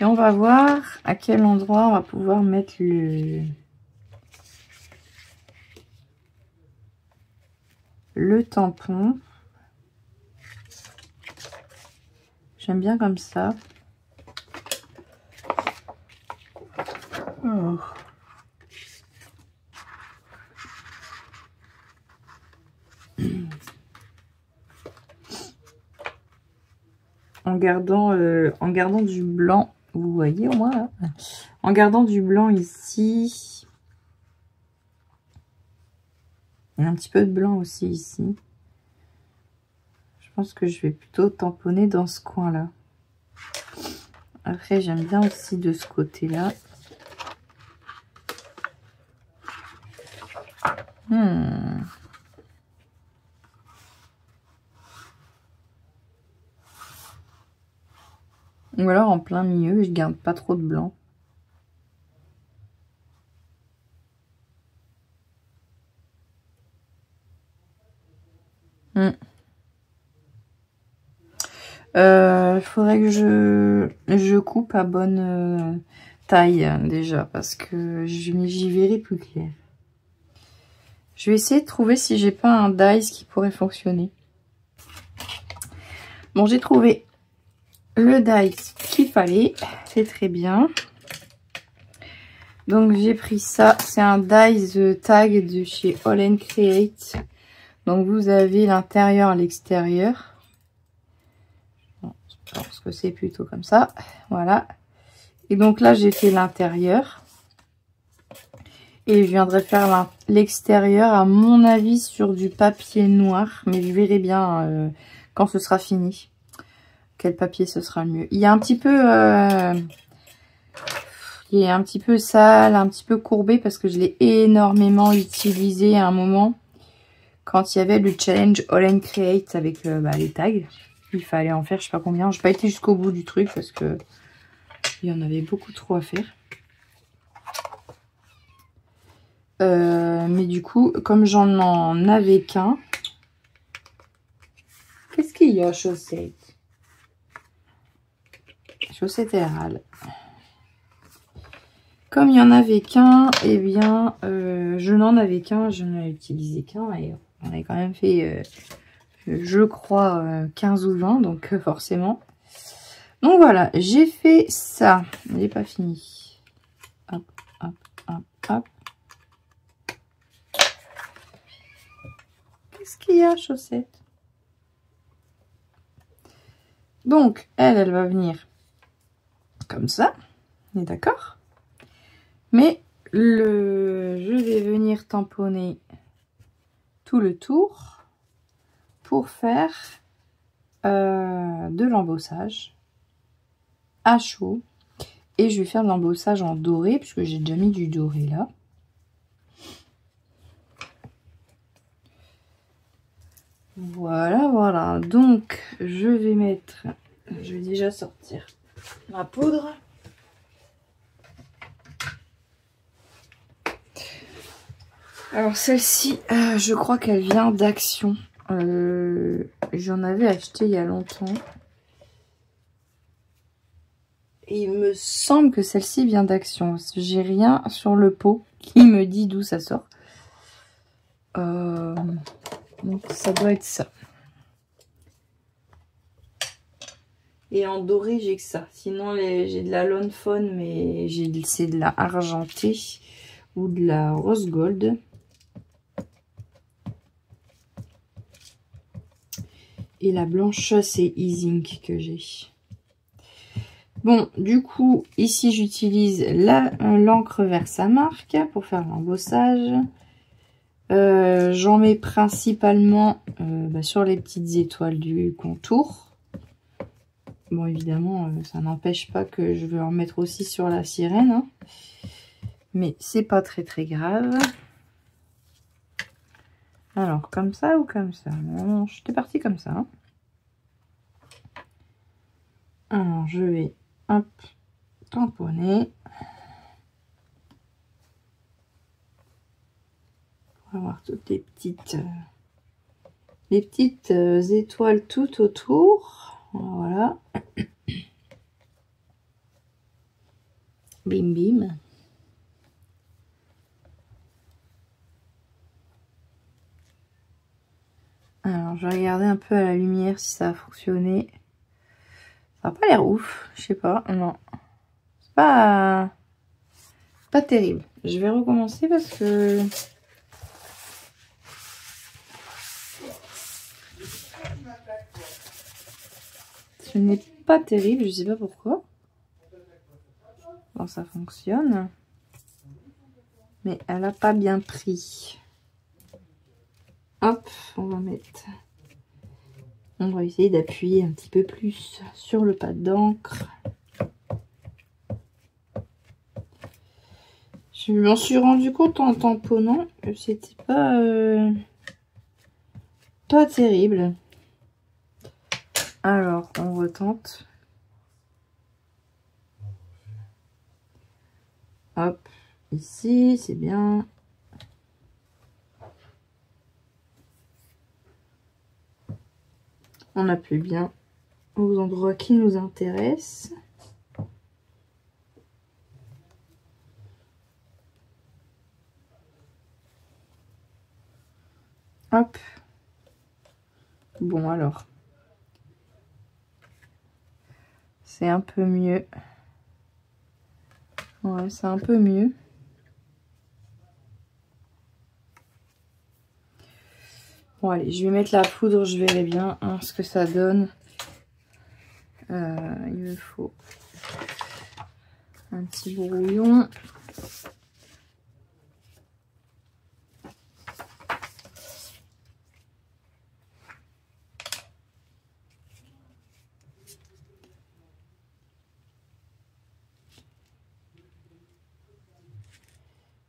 Et on va voir à quel endroit on va pouvoir mettre le tampon. J'aime bien comme ça. Oh. En gardant du blanc, vous voyez au moins là, en gardant du blanc ici, et un petit peu de blanc aussi ici. Je pense que je vais plutôt tamponner dans ce coin là. Après j'aime bien aussi de ce côté là. Ou alors en plein milieu, je garde pas trop de blanc. Faudrait que je coupe à bonne taille déjà, parce que j'y verrai plus clair. Je vais essayer de trouver si j'ai pas un dies qui pourrait fonctionner. Bon, j'ai trouvé le dies qu'il fallait, c'est très bien. Donc j'ai pris ça, c'est un dies tag de chez All & Create. Donc vous avez l'intérieur et l'extérieur. Je pense que c'est plutôt comme ça, voilà. Et donc là j'ai fait l'intérieur. Et je viendrai faire l'extérieur à mon avis sur du papier noir. Mais je verrai bien quand ce sera fini. Quel papier ce sera le mieux. Il y a un petit peu... il est un petit peu sale, un petit peu courbé parce que je l'ai énormément utilisé à un moment. Quand il y avait le challenge All & Create avec les tags. Il fallait en faire je sais pas combien. Je n'ai pas été jusqu'au bout du truc parce que il y en avait beaucoup trop à faire. Mais du coup, comme j'en avais qu'un... Qu'est-ce qu'il y a, chaussette? Chaussette Herald. Comme il n'y en avait qu'un, eh bien, je n'en avais qu'un, je n'en ai utilisé qu'un. Et on a quand même fait, je crois, 15 ou 20, donc forcément. Donc voilà, j'ai fait ça. Il n'est pas fini. Hop, hop, hop, hop. Qu'est-ce qu'il y a, chaussette? Donc, elle va venir comme ça. On est d'accord? Mais je vais venir tamponner tout le tour pour faire de l'embossage à chaud. Et je vais faire de l'embossage en doré, puisque j'ai déjà mis du doré là. Voilà, voilà. Donc, je vais mettre... Je vais déjà sortir ma poudre. Alors, celle-ci, je crois qu'elle vient d'Action. J'en avais acheté il y a longtemps. Et il me semble que celle-ci vient d'Action. J'ai rien sur le pot qui me dit d'où ça sort. Donc ça doit être ça. Et en doré, j'ai que ça. Sinon, j'ai de la Lawn Fawn, mais c'est de la argentée ou de la rose gold. Et la blanche, c'est Easing que j'ai. Bon, du coup, ici, j'utilise l'encre Versamark pour faire l'embossage. J'en mets principalement sur les petites étoiles du contour. Bon, évidemment, ça n'empêche pas que je vais en mettre aussi sur la sirène. Hein. Mais c'est pas très très grave. Alors, comme ça ou comme ça? Non, j'étais partie comme ça. Hein. Alors, je vais hop, tamponner. Pour avoir toutes les petites étoiles tout autour. Voilà. Bim bim. Alors, je vais regarder un peu à la lumière si ça a fonctionné. Ça n'a pas l'air ouf, je sais pas. Non. C'est pas terrible. Je vais recommencer parce que... ce n'est pas terrible, je sais pas pourquoi. Bon, ça fonctionne. Mais elle n'a pas bien pris. Hop, on va mettre... On va essayer d'appuyer un petit peu plus sur le pad d'encre. Je m'en suis rendu compte en tamponnant que c'était pas terrible. Alors, on retente. Hop, ici, c'est bien. On appuie bien aux endroits qui nous intéressent. Hop. Bon, alors. C'est un peu mieux. Ouais, c'est un peu mieux. Bon, allez, je vais mettre la poudre, je verrai bien hein, ce que ça donne. Il me faut un petit brouillon.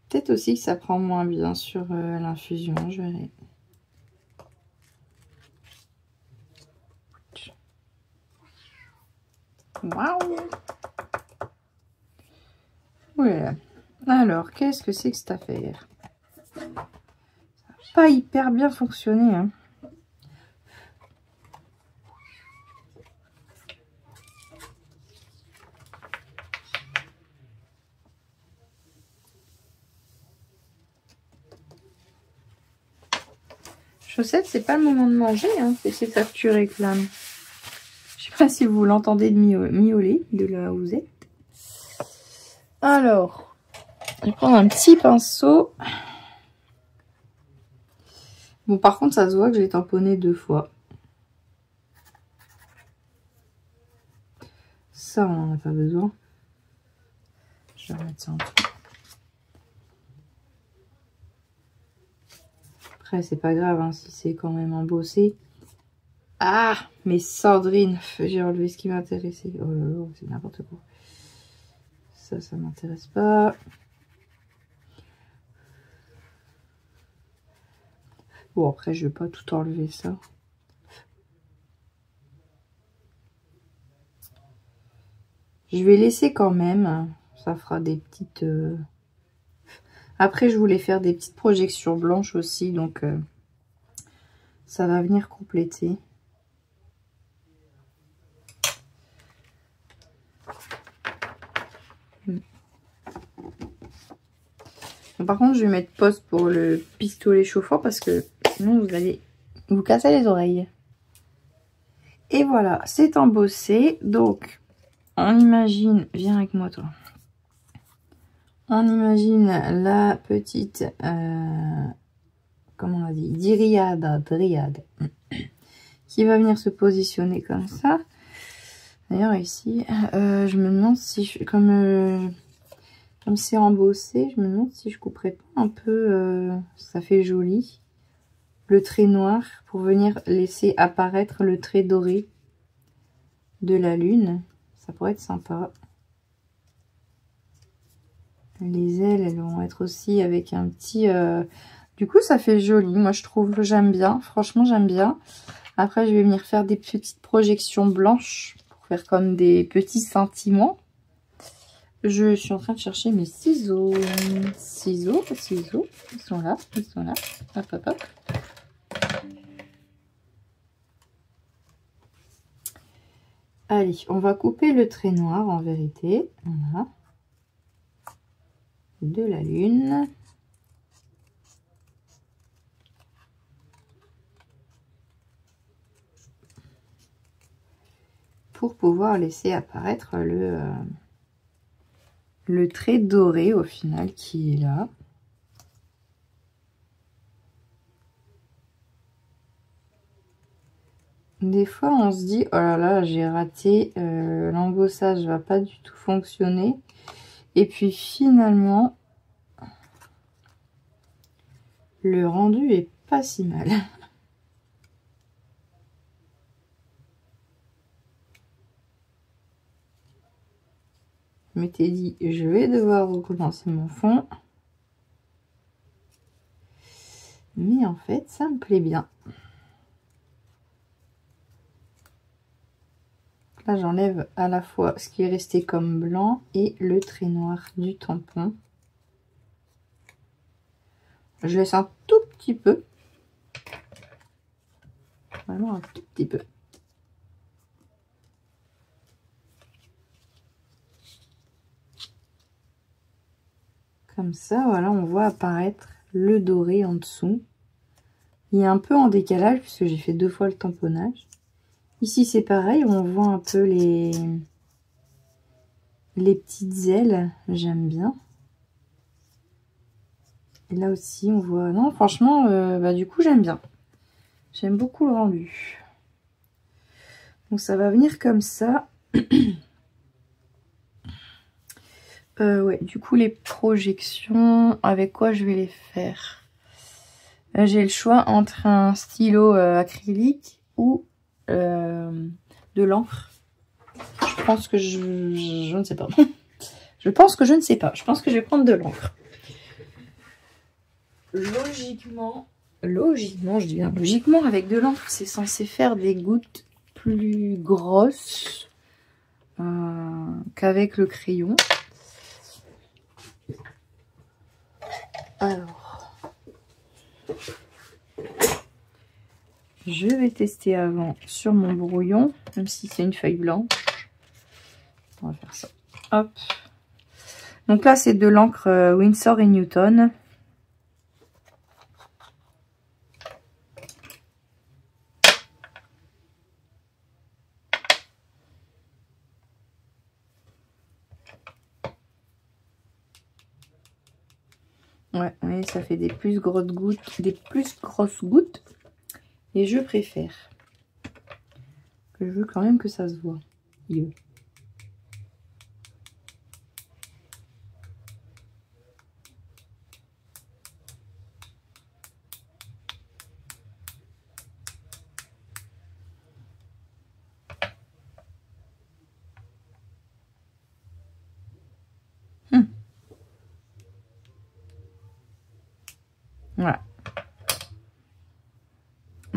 Peut-être aussi que ça prend moins bien sur l'infusion, je verrai. Waouh! Voilà. Alors, qu'est-ce que c'est que cette affaire? Ça n'a pas hyper bien fonctionné, hein. Chaussette, c'est pas le moment de manger, hein. C'est ça que tu réclames. Je sais pas si vous l'entendez de miauler de là où vous êtes. Alors, je vais prendre un petit pinceau. Bon, par contre, ça se voit que j'ai tamponné 2 fois. Ça, on n'en a pas besoin. Je vais remettre ça en dessous. Après, c'est pas grave hein, si c'est quand même embossé. Ah, mais Sandrine, j'ai enlevé ce qui m'intéressait. Oh là là, c'est n'importe quoi. ça m'intéresse pas. Bon, après, je vais pas tout enlever ça. Je vais laisser quand même. Ça fera des petites... Après, je voulais faire des petites projections blanches aussi, donc ça va venir compléter. Bon, par contre, je vais mettre pause pour le pistolet chauffant parce que sinon vous allez vous casser les oreilles. Et voilà, c'est embossé. Donc, on imagine... Viens avec moi, toi. On imagine la petite... comment on a dit, dryade qui va venir se positionner comme ça. D'ailleurs ici je me demande si je, comme c'est embossé, je me demande si je couperais pas un peu, ça fait joli, le trait noir pour venir laisser apparaître le trait doré de la lune. Ça pourrait être sympa. Les ailes, elles vont être aussi avec un petit... Du coup, ça fait joli. Moi, je trouve, j'aime bien. Franchement, j'aime bien. Après, je vais venir faire des petites projections blanches pour faire comme des petits scintillements. Je suis en train de chercher mes ciseaux. Ciseaux. Ils sont là. Hop, hop, hop. Allez, on va couper le trait noir en vérité. Voilà. De la lune. Pour pouvoir laisser apparaître le trait doré au final qui est là. Des fois on se dit oh là là j'ai raté, l'embossage va pas du tout fonctionner, et puis finalement le rendu est pas si mal. Je m'étais dit, je vais devoir recommencer mon fond. Mais en fait, ça me plaît bien. Là, j'enlève à la fois ce qui est resté comme blanc et le trait noir du tampon. Je laisse un tout petit peu. Vraiment un tout petit peu. Comme ça, voilà, on voit apparaître le doré en dessous. Il est un peu en décalage puisque j'ai fait 2 fois le tamponnage. Ici, c'est pareil, on voit un peu les petites ailes. J'aime bien. Et là aussi, on voit... Non, franchement, bah, du coup, j'aime bien. J'aime beaucoup le rendu. Donc, ça va venir comme ça. Ouais, du coup, les projections, avec quoi je vais les faire? J'ai le choix entre un stylo acrylique ou de l'encre. Je pense que je ne sais pas. Je pense que je ne sais pas. Je pense que je vais prendre de l'encre. Logiquement, je dis bien logiquement, avec de l'encre, c'est censé faire des gouttes plus grosses qu'avec le crayon. Alors, je vais tester avant sur mon brouillon, même si c'est une feuille blanche. On va faire ça. Hop. Donc là, c'est de l'encre Winsor & Newton. Ouais, oui, ça fait des plus grosses gouttes, et je préfère. Je veux quand même que ça se voit. Mieux.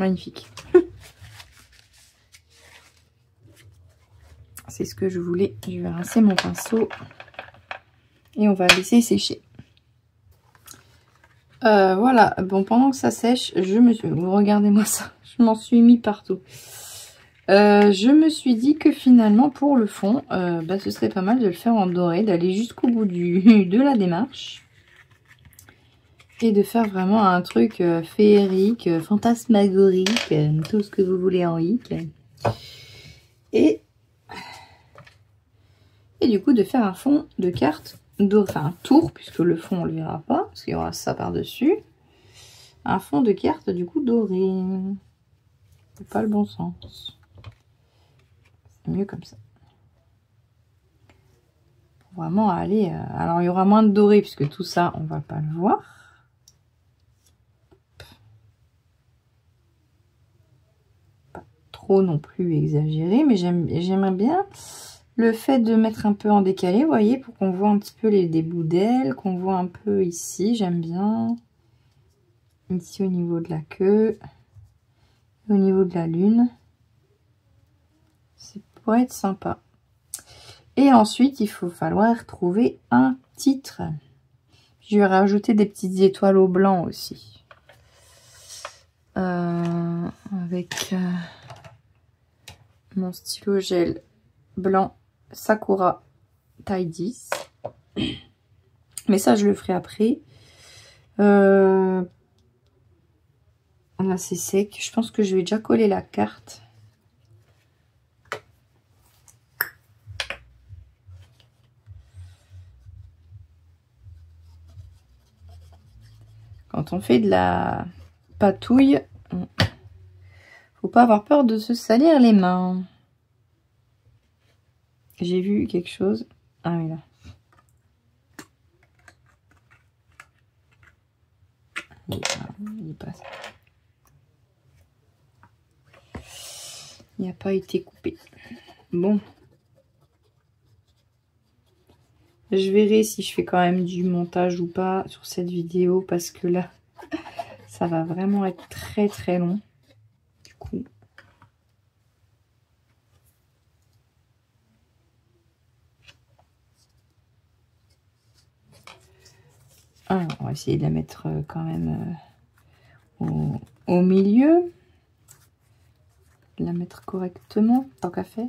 magnifique. C'est ce que je voulais. Je vais rincer mon pinceau et on va laisser sécher. Voilà, bon, pendant que ça sèche, regardez-moi ça, je m'en suis mis partout. Je me suis dit que finalement pour le fond, ce serait pas mal de le faire en doré, d'aller jusqu'au bout de la démarche. Et de faire vraiment un truc féerique, fantasmagorique, tout ce que vous voulez en hic. Et du coup de faire un fond de carte, enfin un tour, puisque le fond on le verra pas, parce qu'il y aura ça par-dessus. Un fond de carte du coup doré. C'est pas le bon sens. C'est mieux comme ça. Pour vraiment aller... alors il y aura moins de doré, puisque tout ça on va pas le voir. Pas trop non plus exagéré, mais j'aimerais bien... Le fait de mettre un peu en décalé, vous voyez, pour qu'on voit un petit peu des bouts d'ailes, qu'on voit un peu ici, j'aime bien. Ici au niveau de la queue, au niveau de la lune. Ça pourrait être sympa. Et ensuite, il faut falloir trouver un titre. Je vais rajouter des petites étoiles au blanc aussi. Avec mon stylo gel blanc. Sakura taille 10. Mais ça, je le ferai après. Là, c'est sec. Je pense que je vais déjà coller la carte. Quand on fait de la patouille, faut pas avoir peur de se salir les mains. J'ai vu quelque chose. Ah oui, là. Il passe. Il n'a pas été coupé. Bon. Je verrai si je fais quand même du montage ou pas sur cette vidéo. Parce que là, ça va vraiment être très très long. Du coup. Alors, on va essayer de la mettre quand même au milieu. De la mettre correctement, tant qu'à faire.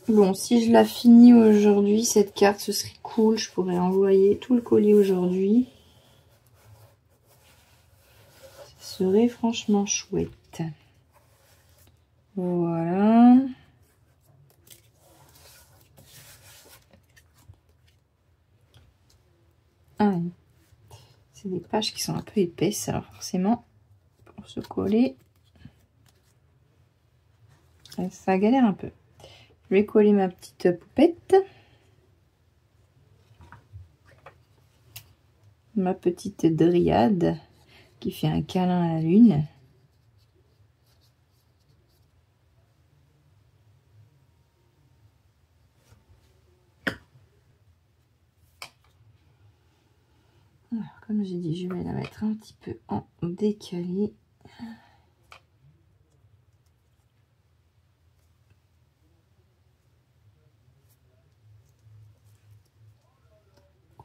Bon, si je la finis aujourd'hui, cette carte, ce serait cool. Je pourrais envoyer tout le colis aujourd'hui. Ce serait franchement chouette. Voilà. Ah, c'est des pages qui sont un peu épaisses, alors forcément, pour se coller, ça galère un peu. Je vais coller ma petite poupette. Ma petite dryade qui fait un câlin à la lune. Alors, comme j'ai dit, je vais la mettre un petit peu en décalé.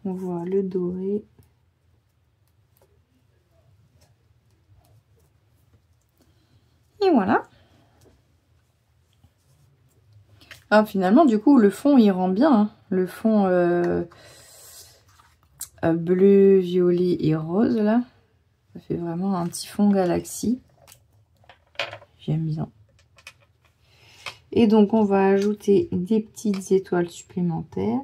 On voit le doré. Et voilà. Ah, finalement, du coup, le fond, il rend bien. Hein. Le fond bleu, violet et rose, là. Ça fait vraiment un petit fond galaxie. J'aime bien. Et donc, on va ajouter des petites étoiles supplémentaires.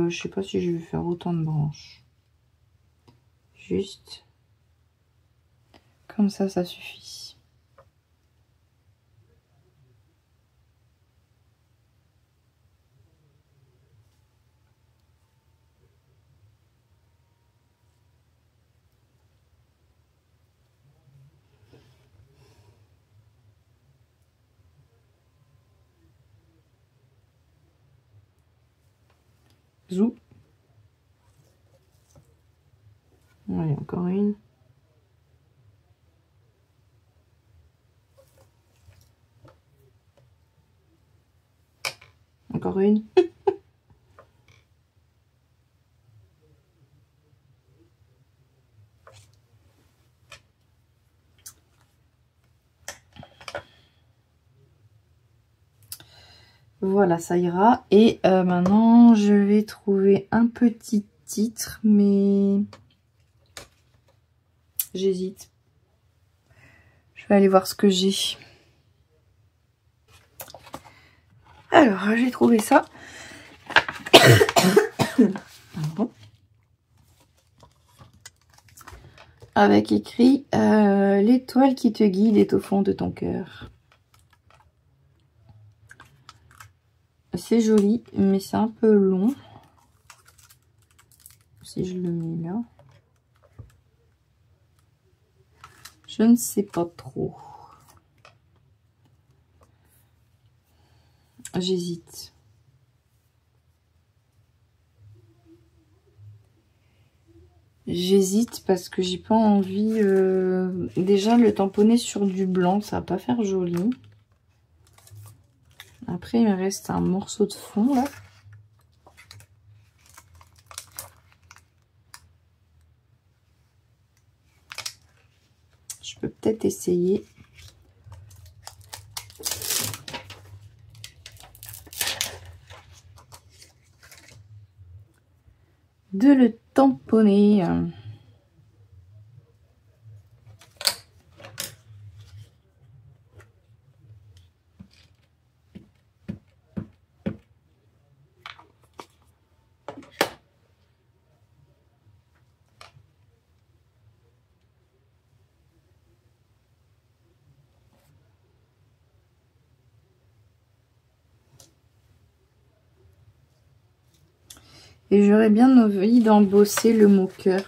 Je sais pas si je vais faire autant de branches. Juste comme ça suffit. Zou. Allez, encore une. Encore une. Voilà, ça ira. Et maintenant, je vais trouver un petit titre, mais j'hésite. Je vais aller voir ce que j'ai. Alors, j'ai trouvé ça. Pardon. Avec écrit l'étoile qui te guide est au fond de ton cœur. C'est joli, mais c'est un peu long. Si je le mets là. Je ne sais pas trop. J'hésite. J'hésite parce que j'ai pas envie... Déjà, le tamponner sur du blanc, ça va pas faire joli. Après, il me reste un morceau de fond, là. Je peux peut-être essayer. De le tamponner. Et j'aurais bien envie d'embosser le mot cœur.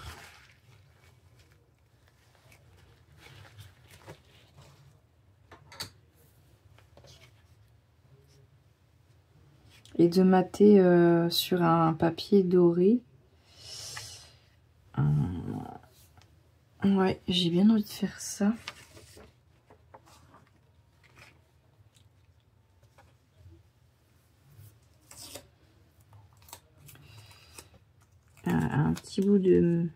Et de mater sur un papier doré. Ouais, j'ai bien envie de faire ça. Un petit bout de...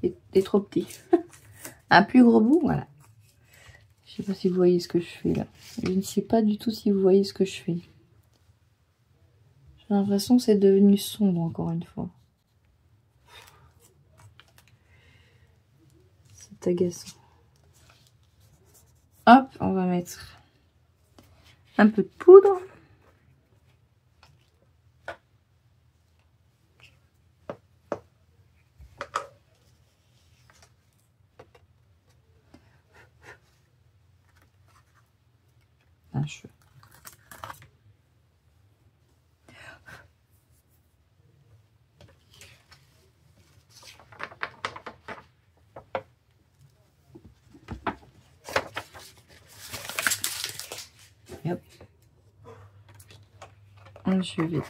est trop petit. Un plus gros bout, voilà. Je sais pas si vous voyez ce que je fais là. Je ne sais pas du tout si vous voyez ce que je fais. J'ai l'impression que c'est devenu sombre encore une fois. C'est agaçant. Hop, on va mettre un peu de poudre. Un cheveu. Et hop. Je vais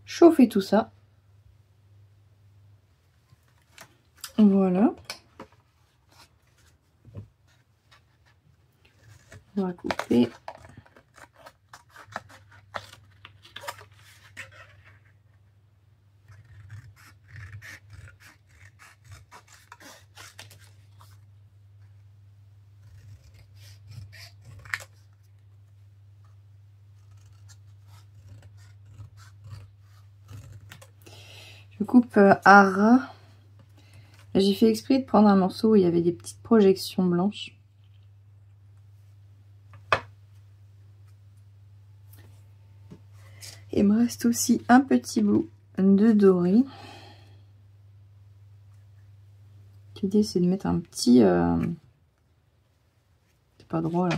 chauffer tout ça. Voilà. On va couper. Je coupe à ras. J'ai fait exprès de prendre un morceau où il y avait des petites projections blanches. Il me reste aussi un petit bout de doré. L'idée c'est de mettre un petit... C'est pas droit là.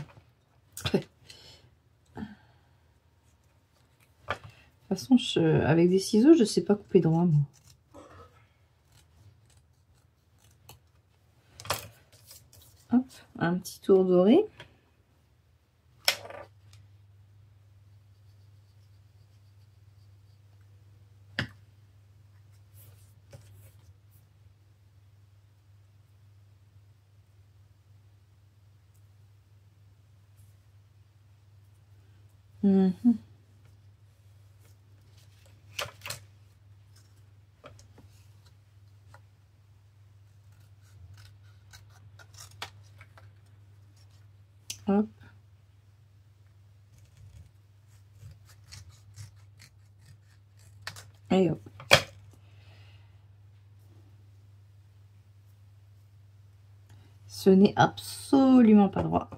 De toute façon, avec des ciseaux, je sais pas couper droit moi. Hop, un petit tour doré. Mhm. Hop. Et hop. Ce n'est absolument pas droit.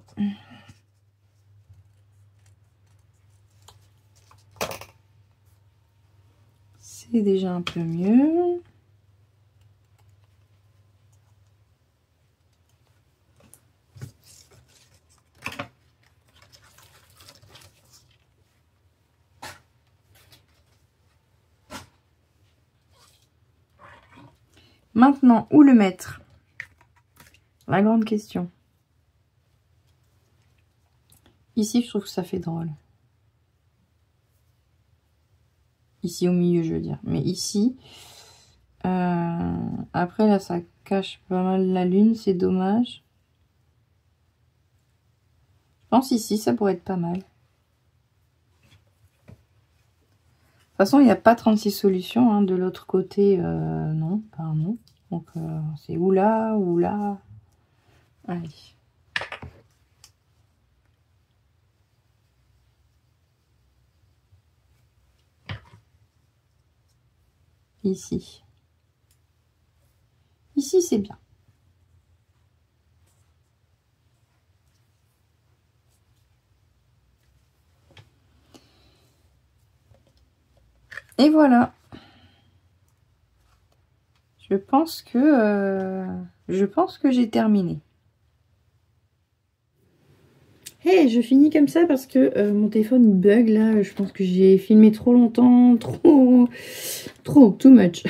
C'est déjà un peu mieux. Maintenant, où le mettre? La grande question. Ici, je trouve que ça fait drôle. Ici, au milieu, je veux dire. Mais ici, après, là, ça cache pas mal la lune. C'est dommage. Je pense ici, ça pourrait être pas mal. De toute façon, il n'y a pas 36 solutions. Hein. De l'autre côté, non, pardon. Donc, c'est ou là, ou là. Allez. Ici. Ici, c'est bien. Et voilà. Je pense que j'ai terminé. Hey, je finis comme ça parce que mon téléphone il bug là. Je pense que j'ai filmé trop longtemps, too much.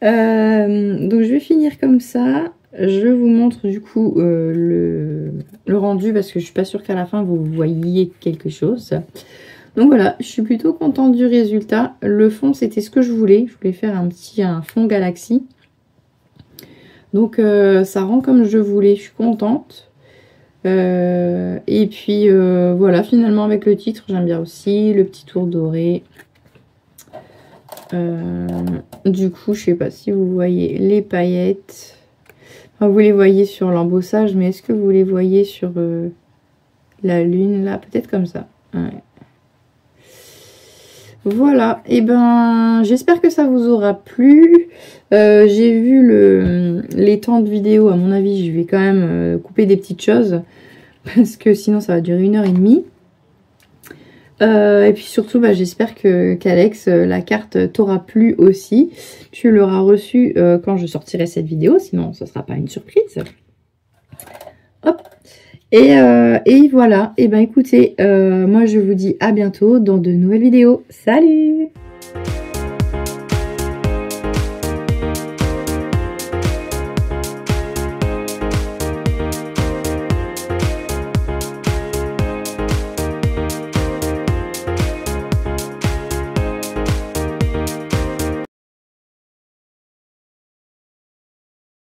Donc je vais finir comme ça. Je vous montre du coup le rendu parce que je suis pas sûre qu'à la fin vous voyiez quelque chose. Donc voilà, je suis plutôt contente du résultat. Le fond, c'était ce que je voulais. Je voulais faire un fond galaxie. Donc ça rend comme je voulais. Je suis contente. Et puis voilà, finalement avec le titre, j'aime bien aussi. Le petit tour doré. Du coup, je sais pas si vous voyez les paillettes. Enfin, vous les voyez sur l'embossage, mais est-ce que vous les voyez sur la lune là? Peut-être comme ça. Ouais. Voilà, et ben j'espère que ça vous aura plu. J'ai vu les temps de vidéo, à mon avis je vais quand même couper des petites choses parce que sinon ça va durer 1h30. Et puis surtout bah, j'espère qu'Alex, la carte t'aura plu aussi. Tu l'auras reçue quand je sortirai cette vidéo, sinon ce ne sera pas une surprise. Hop. Et voilà, et ben écoutez, moi je vous dis à bientôt dans de nouvelles vidéos. Salut!